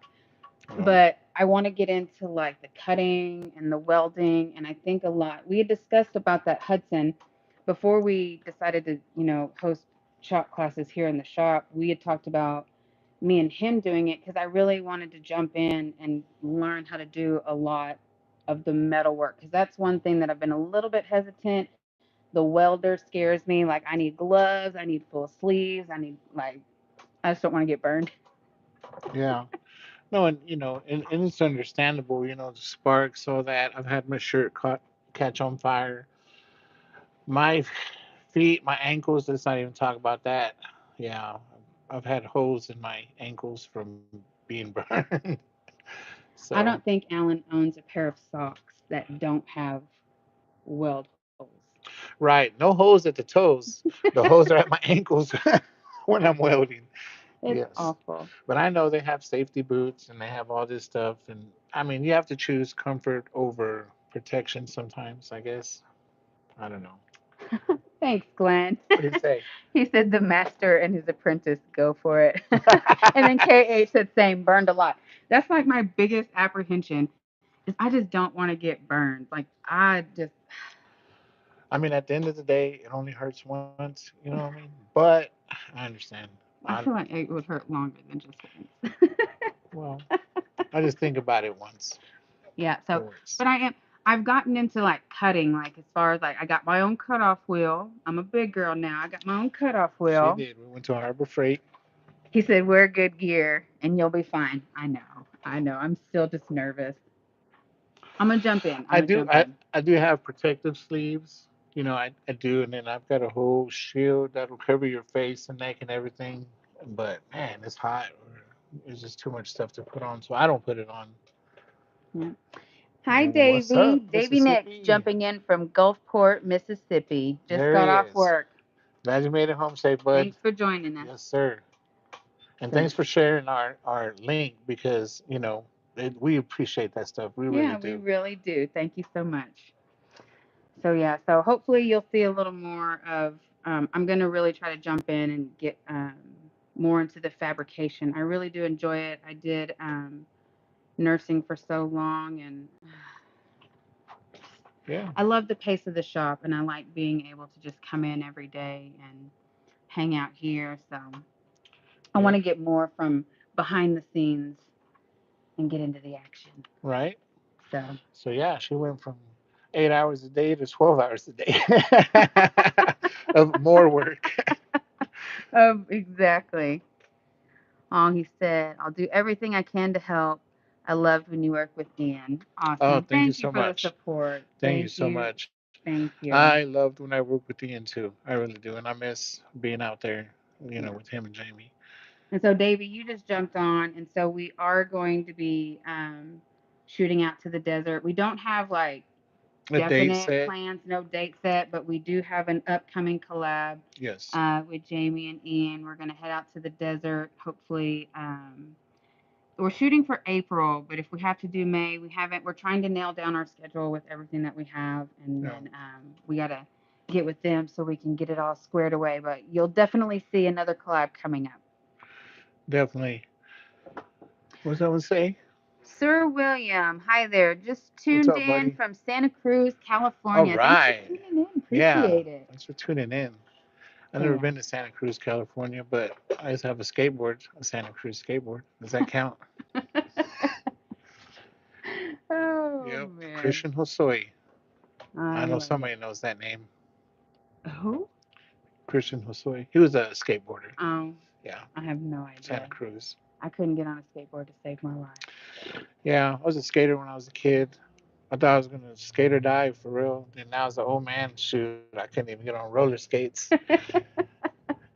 Well, But I want to get into like the cutting and the welding. And I think a lot, we had discussed about that Hudson before we decided to, host shop classes here in the shop. We had talked about me and him doing it because I really wanted to jump in and learn how to do a lot of the metal work because that's one thing that I've been a little bit hesitant. The welder scares me. Like I need gloves, I need full sleeves, I need like I just don't want to get burned. yeah. No, and and it's understandable. The sparks, all that. I've had my shirt catch on fire. My feet, my ankles. Let's not even talk about that. Yeah, I've had holes in my ankles from being burned. I So don't think Alan owns a pair of socks that don't have weld holes. right, no holes at the toes. The holes are at my ankles when I'm welding. It's Yes. awful. But I know they have safety boots and they have all this stuff. And I mean, you have to choose comfort over protection sometimes, I guess. I don't know. Thanks, Glenn. What do you say? He said the master and his apprentice go for it. And then KH said same, burned a lot. That's like my biggest apprehension is I just don't want to get burned. Like I just I mean, at the end of the day, it only hurts once. You know what I mean? But I understand. I feel like it would hurt longer than just once. Well, I just think about it once. Yeah, It so works. but I've gotten into like cutting, like as far as like I got my own cutoff wheel. I'm a big girl now. I got my own cutoff She wheel. did. We went to Harbor Freight. He said, wear good gear and you'll be fine. I know. I know. I'm still just nervous. I'm gonna jump in. I'm I gonna do. jump I, in. I do have protective sleeves. I do, and then I've got a whole shield that'll cover your face and neck and everything. But man, it's hot. It's just too much stuff to put on, so I don't put it on. Yeah. Hi, What's Davy. up, Davy Nicks Mississippi? jumping in from Gulfport, Mississippi. Just There he got off is. work. Glad you made it home safe, bud. Thanks for joining us. Yes, sir. And So, thanks for sharing our link because we appreciate that stuff. We really yeah, we do. really do. Thank you so much. So yeah, so hopefully you'll see a little more of. I'm gonna really try to jump in and get more into the fabrication. I really do enjoy it. I did nursing for so long, and Yeah. I love the pace of the shop, and I like being able to just come in every day and hang out here. So I want Yep. to get more from behind the scenes and get into the action. Right. So So yeah, she went from 8 hours a day to 12 hours a day of more work. exactly. Oh, he said, I'll do everything I can to help. I loved when you worked with Ian. Oh, Awesome. thank you Thank you so for the much. support. Thank you Thank so you. much. Thank you. I loved when I worked with Ian too. I really do, and I miss being out there, Yeah. with him and Jamie. And so, Davey, you just jumped on. And so, we are going to be shooting out to the desert. We don't have like A date definite set. plans, no date set, but we do have an upcoming collab Yes, with Jamie and Ian. We're going to head out to the desert. Hopefully, we're shooting for April, but if we have to do May, we haven't. We're trying to nail down our schedule with everything that we have, and yeah, then we gotta get with them so we can get it all squared away. But you'll definitely see another collab coming up. definitely. What's that one say? Sir William, hi there. Just What's tuned up, in buddy? from Santa Cruz, All California. Thanks for right. tuning in. Yeah. Appreciate it. Thanks for tuning in. I've So never yeah. been to Santa Cruz, California, but I just have a skateboard, a Santa Cruz skateboard. Does that count? Oh Yep. man, Christian Hosoi. I I know love somebody it. knows that name. Who? Christian Hosoi. He was a skateboarder. Oh, Yeah. I have no Santa idea. Cruz. I couldn't get on a skateboard to save my life. Yeah. I was a skater when I was a kid. I thought I was gonna skate or die for real. Then now as an old man, shoot, I couldn't even get on roller skates.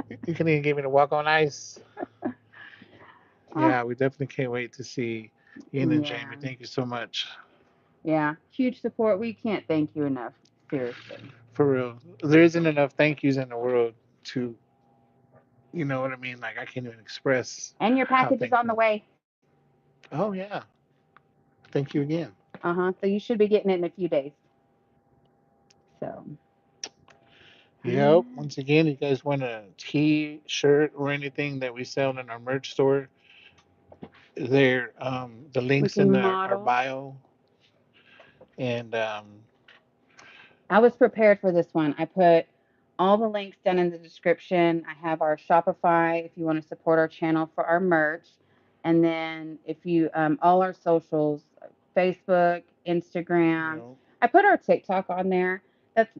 You couldn't even get me to walk on ice. Oh, Yeah, we definitely can't wait to see Ian and Jamie. yeah. Thank you so much. Yeah. Huge support. We can't thank you enough. Seriously. For real. There isn't enough thank yous in the world to, you know what I mean? Like, I can't even express And your how package is on thankful. the way. Oh yeah. Thank you again. So you should be getting it in a few days. So, Yep. Once again, you guys want a T-shirt or anything that we sell in our merch store, there, the links looking in our model. bio, and I was prepared for this one. I put all the links down in the description. I have our Shopify if you want to support our channel for our merch. And then if you, all our socials, Facebook, you Instagram. know, I put our TikTok on there. That's,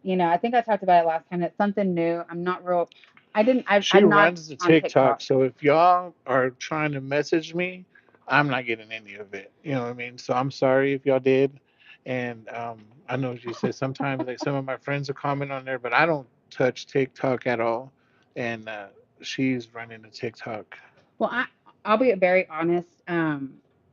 I think I talked about it last time. It's something new. I'm not real, I didn't, she I'm not runs the on TikTok. TikTok. So if y'all are trying to message me, I'm not getting any of it. You know what I mean? So I'm sorry if y'all did. And I know you said sometimes like some of my friends will comment on there, but I don't touch TikTok at all. And she's running the TikTok. Well, I'll be very honest.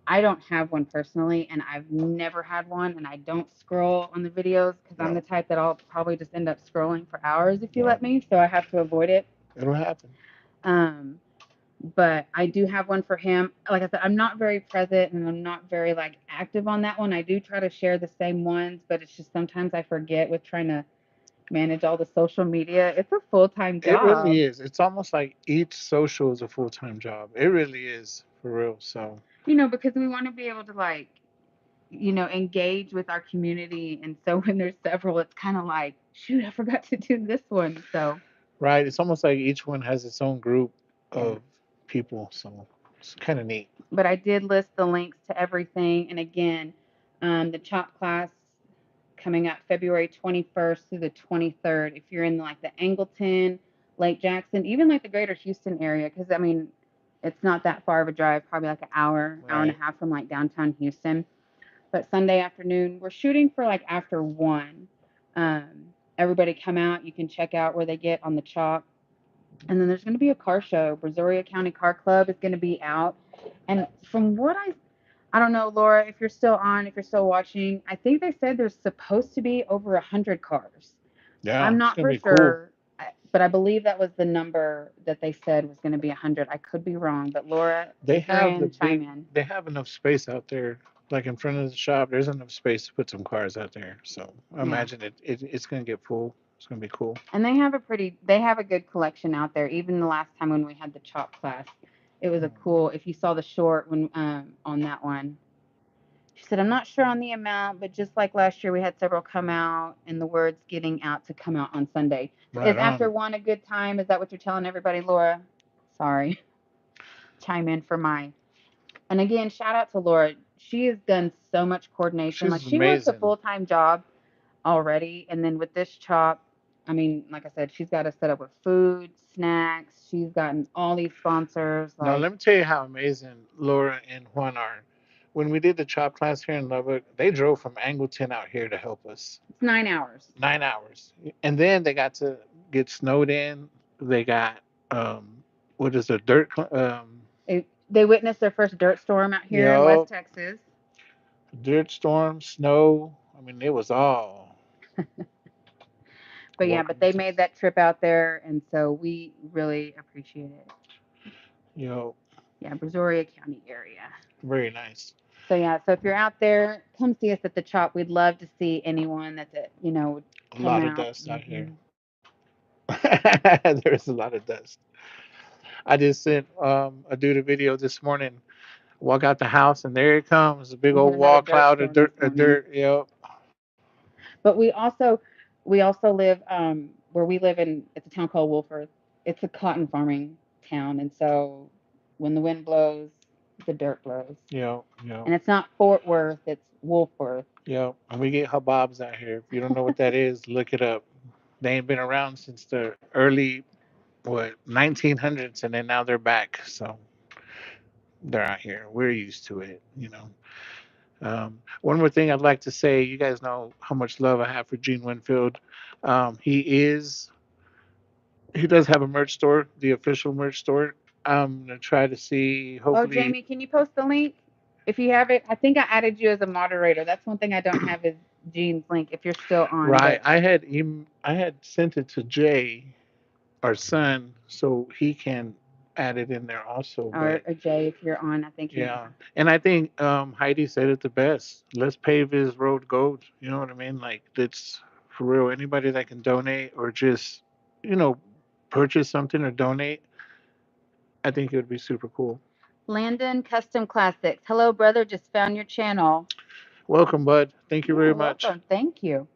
I don't have one personally, and I've never had one, and I don't scroll on the videos because I'm the No, type that I'll probably just end up scrolling for hours if you no, let me. So I have to avoid it. it'll happen. Um, but I do have one for him. Like I said, I'm not very present and I'm not very like active on that one. I do try to share the same ones, but it's just sometimes I forget with trying to manage all the social media. It's a full time It really job. is. It's almost like each social is a full time job. It really is for real. So Because we want to be able to like engage with our community. And so when there's several, it's kind of like, shoot, I forgot to do this one. So, right, it's almost like each one has its own group yeah. of people. So it's kind of neat. But I did list the links to everything. And again, the CHOP class coming up February 21st through the 23rd. If you're in like the Angleton, Lake Jackson, even like the greater Houston area, because I mean, it's not that far of a drive, probably like an hour and a Right. half from like downtown Houston. But Sunday afternoon, we're shooting for like after 1. Everybody come out. You can check out where they get on the chalk. And then there's going to be a car show. Brazoria County Car Club is going to be out. And from what I don't know, Laura, if you're still on, if you're still watching, I think they said there's supposed to be over 100 cars. Yeah, I'm it's not gonna for be cool. sure, but I believe that was the number that they said was going to be 100. I could be wrong, but Laura, They if you're have the in, chime big. in. They have enough space out there, like in front of the shop. There's enough space to put some cars out there. So I Yeah. imagine it's gonna get full. It's gonna be cool. And they have a good collection out there. Even the last time when we had the chop class, it was a cool. If you saw the short when on that one, she said, "I'm not sure on the amount, but just like last year, we had several come out, and the word's getting out to come out on Sunday. So is Right after on. 1 a good time? Is that what you're telling everybody, Laura? Sorry, chime in for mine. And again, shout out to Laura. She has done so much coordination. Like She's she works a amazing. full time job already. And then with this chop, I mean, like I said, she's got to set up with food, snacks. She's gotten all these sponsors. Now Like let me tell you how amazing Laura and Juan are. When we did the chop class here in Lubbock, they drove from Angleton out here to help us. it's 9 hours. 9 hours, and then they got to get snowed in. They got what is a dirt? They witnessed their first dirt storm out You here in West know, Texas. dirt storm, snow. I mean, it was all But yeah, welcome but to they made Texas. that trip out there. And so we really appreciate it. You know, Yeah, Brazoria County area. very nice. So yeah, so if you're out there, come see us at the chop. We'd love to see anyone that's would A come lot of out. dust out here. There's a lot of dust. I just sent a dude a video this morning. Walk out the house and there it comes, a big We had old another wall dirt cloud of storm this dirt. morning. Yep. But we also live where we live in. It's a town called Wolford. It's a cotton farming town, and so when the wind blows, the dirt blows. Yep. Yep. And it's not Fort Worth; it's Wolfworth. Yep. And we get hababs out here. If you don't know what that is, look it up. They ain't been around since the early what 1900s, and then now they're back. So they're out here. We're used to it, you know. One more thing I'd like to say, you guys know how much love I have for Gene Winfield. He does have a merch store, the official merch store. I'm gonna try to see. Oh, Hopefully, Jamie, can you post the link if you have it? I think I added you as a moderator. That's one thing I don't have is Jean's link if you're still on. right? But I had sent it to Jay, our son, so he can. added in there also. But or Jay, if you're on, I think he. yeah, and I think Heidi said it the best. Let's pave his road gold. You know what I mean? Like that's for real. Anybody that can donate or just you know purchase something or donate, I think it would be super cool. Landon Custom Classics. Hello, brother. Just found your channel. Welcome, bud. Thank you Yeah, very much. welcome. Thank you.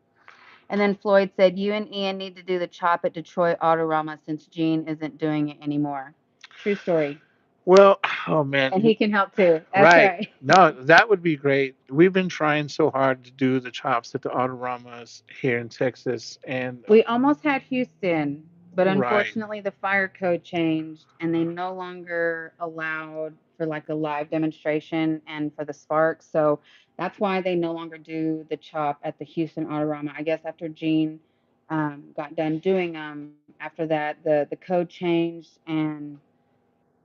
And then Floyd said, "You and Ian need to do the chop at Detroit Autorama since Gene isn't doing it anymore." True story. Well, oh man, And he can help too. That's right. right. No, that would be great. We've been trying so hard to do the chops at the Autoramas here in Texas, and We almost had Houston, but right. unfortunately the fire code changed and they no longer allowed for like a live demonstration and for the sparks. So that's why they no longer do the chop at the Houston Autorama. I guess after Gene got done doing them, after that the code changed and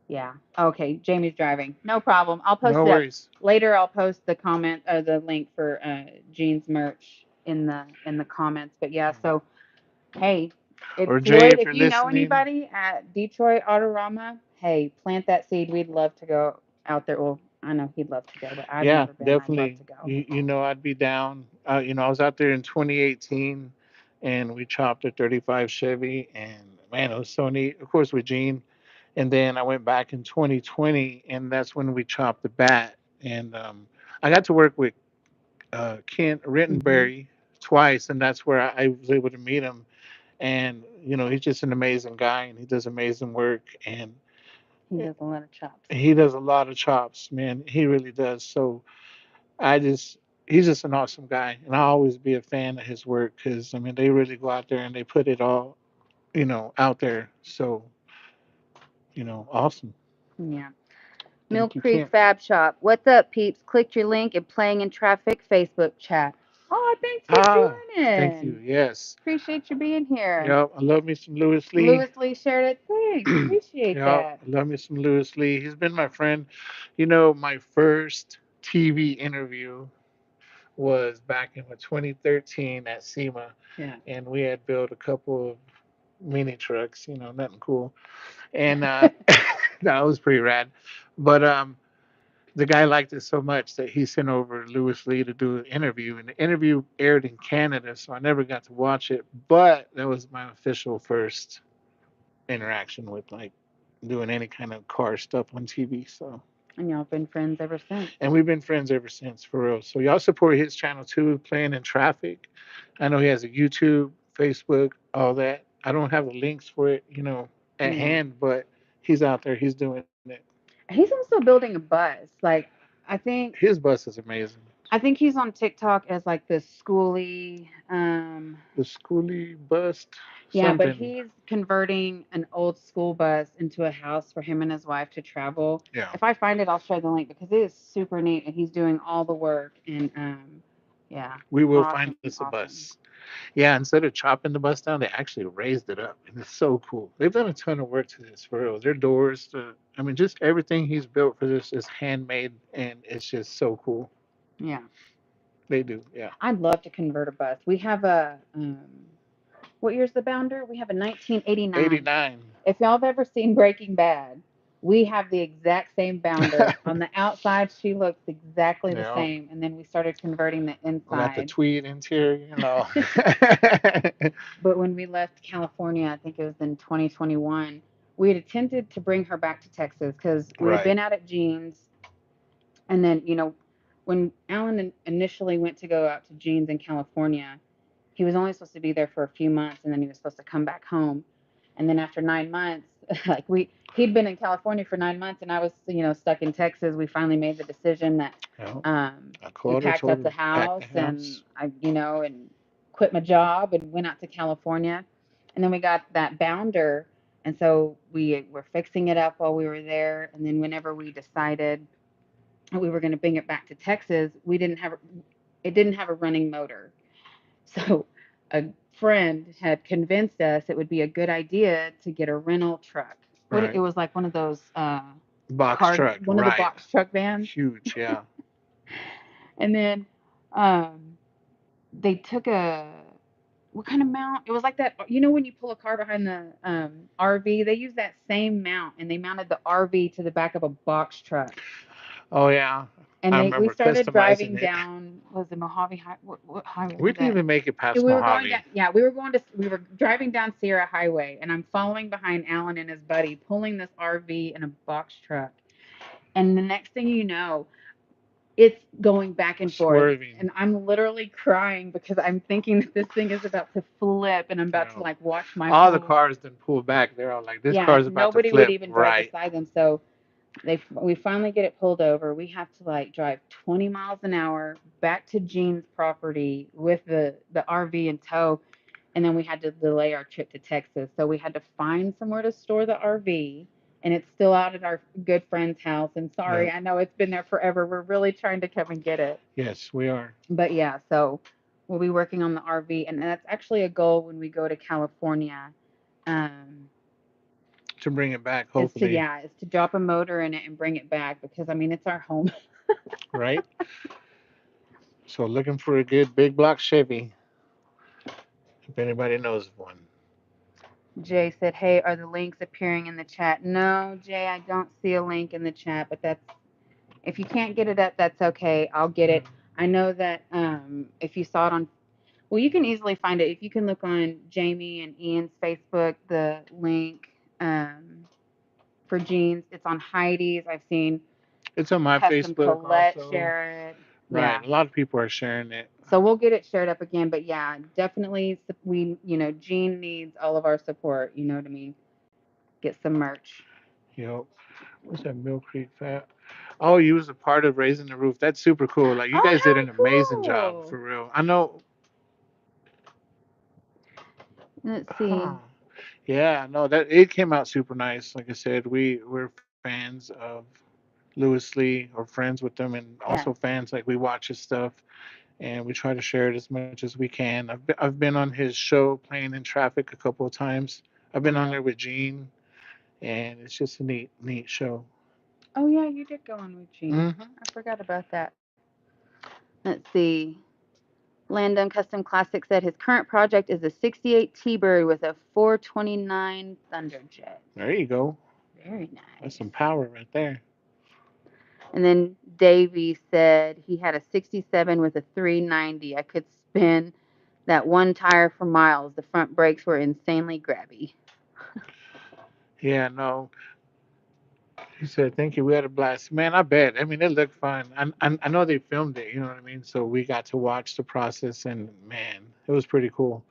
yeah. Okay, Jamie's driving. No problem. I'll post No it up worries. later. I'll post the comment or the link for Gene's merch in the comments. But yeah, so hey, if Or Jay, Floyd, if if you're you know listening, anybody at Detroit Autorama, hey, plant that seed. We'd love to go out there. Well, I know he'd love to go, but I've yeah, never been. I'd love definitely. to go. You know, I'd be down. I was out there in 2018, and we chopped a 35 Chevy, and man, it was so neat. Of course, with Gene, and then I went back in 2020, and that's when we chopped the bat. And I got to work with Kent Hmm. Rittenberry twice, and that's where I was able to meet him. And he's just an amazing guy, and he does amazing work, and He does a lot of chops. he does a lot of chops, man. He really does. So I just he's just an awesome guy, and I'll always be a fan of his work because I mean they really go out there and they put it all out there. So awesome. Yeah. Mill Thank you, Creek Kent. Fab Shop. What's up, peeps? Clicked your link and playing in traffic Facebook chat. Oh, thanks for Ah, thank you. joining. Yes. Appreciate you being here. Yep. I love me some Lewis Lee. Lewis Lee shared it. Thanks. Appreciate Yep. that. I love me some Lewis Lee. He's been my friend. My first TV interview was back in 2013 at SEMA, Yeah. and we had built a couple of mini trucks. Nothing cool, and that was pretty rad. But the guy liked it so much that he sent over Lewis Lee to do an interview, and the interview aired in Canada, so I never got to watch it. But that was my official first interaction with like doing any kind of car stuff on TV. So, And y'all been friends ever since. and we've been friends ever since, for real. So y'all support his channel too, Playing in Traffic. I know he has a YouTube, Facebook, all that. I don't have the links for it, at Yeah. hand, but he's out there. He's doing it. He's also building a bus. Like I think His bus is amazing. I think he's on TikTok as like the schooly The schoolie bust, yeah, but something. he's converting an old school bus into a house for him and his wife to travel. Yeah, If I find it, I'll share the link because it is super neat and he's doing all the work and yeah, we will find awesome, us a awesome. bus. Yeah, instead of chopping the bus down, they actually raised it up, and it's so cool. They've done a ton of work to this, for real. Their doors, I mean, just everything he's built for this is handmade, and it's just so cool. Yeah. They do, yeah. I'd love to convert a bus. We have a what year's the Bounder? We have a 1989. 89. If y'all have ever seen Breaking Bad, we have the exact same Bounder. On the outside, she looks exactly the Yeah, same, and then we started converting the we got the inside. tweed interior. But when we left California, I think it was in 2021, we had attempted to bring her back to Texas because we had Right. been out at Jean's. And then, when Alan initially went to go out to Jean's in California, he was only supposed to be there for a few months and then he was supposed to come back home. And then after 9 months, like he'd been in California for 9 months and I was, stuck in Texas. We finally made the decision that Yeah. I we called her, packed told up her the to pack the house and house. and quit my job and went out to California. And then we got that Bounder. And so we were fixing it up while we were there. And then whenever we decided we were going to bring it back to Texas, it didn't have a running motor. So a friend had convinced us it would be a good idea to get a rental truck. What it Right. was like one of those Box truck, one of the right. box truck vans. Huge, yeah. And then um they took a what kind of mount? It was like that. You know when you pull a car behind the RV, they use that same mount, and they mounted the RV to the back of a box truck. Oh yeah, And I we remember started customizing driving it. down, was the Mojave High, what highway We was didn't that? even make it Yeah, past we were going down. Mojave. Yeah, we were driving down Sierra Highway, and I'm following behind Alan and his buddy, pulling this RV in a box truck. And the next thing you know, it's going back and forth, Swerving. and I'm literally crying because I'm thinking that this thing is about to flip, and I'm You about to know, like watch my all the whole. cars then pull back. They're all like, "This Yeah, car's about to nobody would flip even drive right." beside them. So we finally get it pulled over. We have to like drive 20 miles an hour back to Jean's property with the RV in tow, and then we had to delay our trip to Texas. So we had to find somewhere to store the RV, and it's still out at our good friend's house. And sorry, Yep. I know it's been there forever. We're really trying to come and get it. Yes, we are. But yeah, so we'll be working on the RV, and that's actually a goal when we go to California. Um, To bring it back, is to hopefully, is to drop a motor in it and bring it back because I mean it's our home. right? So looking for a good big block Chevy, if anybody knows of one. Jay said, "Hey, are the links appearing in the chat?" No, Jay, I don't see a link in the chat, but that's if you can't get it up, that's okay. I'll get it. I know that if you saw it on, well, you can easily find it if you can look on Jamie and Ian's Facebook. The link for jeans, it's on Heidi's. I've seen It's on my Custom Facebook Colette also. share it. Right, Yeah. a lot of people are sharing it. So we'll get it shared up again, but yeah, definitely Jean needs all of our support. You know what I mean? Get some merch. You know, what's that Mill Creek Fat? Oh, you was a part of raising the roof. That's super cool. Like you Oh, guys did an how amazing job cool! for real. I know. Let's Huh. see. Yeah, no, that it came out super nice. Like I said, we're fans of Lewis Lee or friends with them, and also Yeah. fans. Like we watch his stuff, and we try to share it as much as we can. I've been on his show playing in traffic a couple of times. I've been on Yeah. there with Gene, and it's just a neat show. Oh yeah, you did go on with Jean. Hmm. I forgot about that. Let's see. Landon Custom Classic said his current project is a 68 T-Bird with a 429 Thunderjet. There you go. Very That's nice. some power right there. And then Davey said he had a 67 with a 390. I could spin that one tire for miles. The front brakes were insanely grabby. Yeah, no. He said, "Thank you. We had a blast, man. I bet. I mean, it looked fun. I know they filmed it. You know what I mean. So we got to watch the process, and man, it was pretty cool.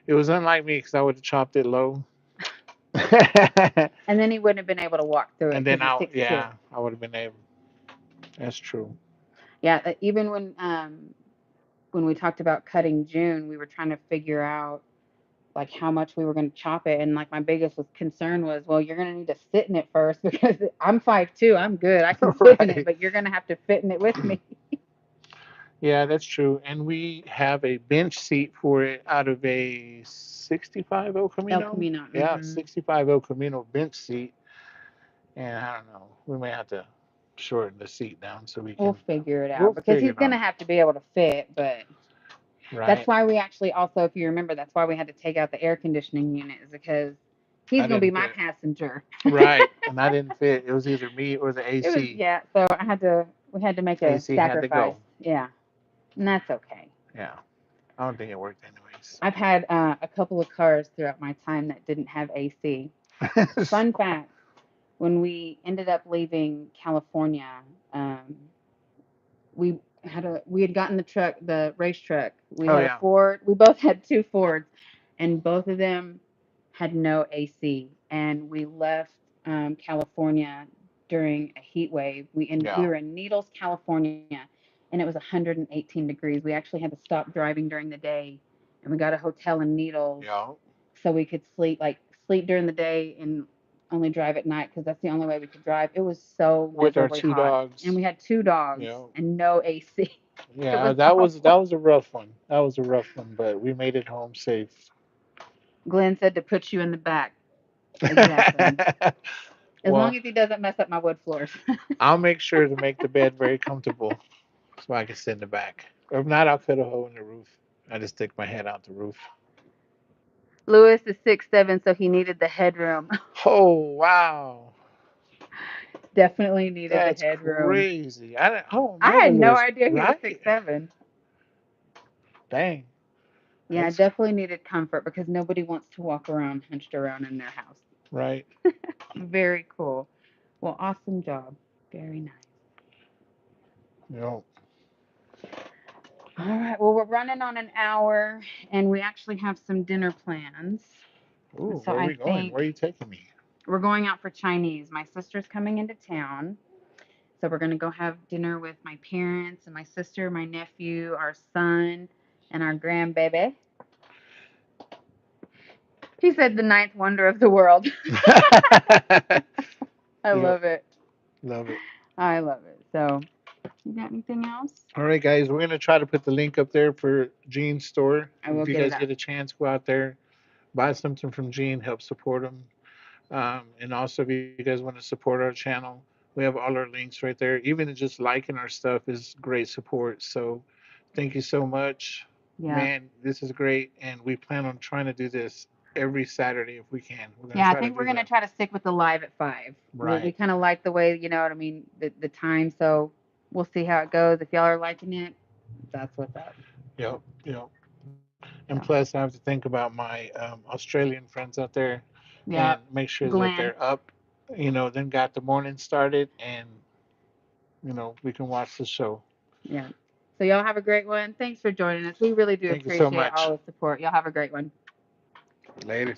It was unlike me because I would have chopped it low, and And then he wouldn't have been able to walk through it because then he's I 6'2". yeah, I would have been able. That's true. Yeah, even when we talked about cutting June, we were trying to figure out like how much we were going to chop it, and like my biggest concern was, well, you're going to need to sit in it first because I'm 5'2". I'm good. I can sit in it, Right. but you're going to have to fit in it with me. Yeah, that's true. And we have a bench seat for it out of a 65 El El Camino. Camino. Yeah, Hmm. 65 El Camino bench seat. And I don't know. We may have to shorten the seat down so we We'll can. figure it We'll out because figure he's it going to out. have to be able to fit. But that's Right. why we actually also, if you remember, that's why we had to take out the air conditioning unit is because he's I going to be didn't my fit. passenger. Right. And I didn't fit. It was either me or the It was AC. yeah. So we had to make a AC had to sacrifice. go. Yeah, and that's okay. Yeah. I don't think it worked anyways. I've had a couple of cars throughout my time that didn't have AC. Fun fact: when we ended up leaving California, um, we had gotten the truck, the race truck. We Oh, had a yeah. Ford. We both had two Fords, and both of them had no AC. And we left California during a heat wave. We Yeah. were in Needles, California, and it was 118 degrees. We actually had to stop driving during the day, and we got a hotel in Needles Yeah. so we could sleep during the day and only drive at night because that's the only way we could drive. It was so With our miserably two hot, and dogs. we had two dogs Yeah. and no AC. It Yeah. was That awful. was a rough one. That was a rough one, but we made it home safe. Glenn said to put you in the back. Exactly. As long Well, as he doesn't mess up my wood floors. I'll make sure to make the bed very comfortable so I can sit in the back. Or if not, I'll cut a hole in the roof. I just stick my head out the roof. Lewis is 6'7", so he needed the headroom. Oh wow, Definitely needed the that's headroom. crazy. I don't I remember had no Lewis, idea he was right? 6'7". Dang, Yeah, I that's definitely needed comfort because nobody wants to walk around hunched around in their house. right. Very cool. Well, awesome job. Very nice. You know, All right. Well, we're running on an hour and we actually have some dinner plans. ooh, So where are I we going? Where are think you taking me? we're going out for Chinese. My sister's coming into town. So we're going to go have dinner with my parents and my sister, my nephew, our son, and our grandbaby. He said the ninth wonder of the world. I Yep, love it. love it. I love it. So, you got anything else? All right, guys, we're gonna try to put the link up there for Gene's store. I will If you get it guys up. get a chance, go out there, buy something from Gene, help support him. And also, if you guys want to support our channel, we have all our links right there. Even just liking our stuff is great support. So, thank you so much, Yeah. man. This is great, and we plan on trying to do this every Saturday if we can. We're gonna Yeah, I try to think we're do gonna that. try to stick with the live at 5. We Right. kind of like the way, you know what I mean, the time. So we'll see how it goes. If y'all are liking it, that's what's up. Yep. Yep. And plus, I So have to think about my Australian friends out there and yeah, make sure that Glenn. they're up, then got the morning started and, we can watch the show. Yeah. So y'all have a great one. Thanks for joining us. We really do Thank you so appreciate much. all the support. Y'all have a great one. Later.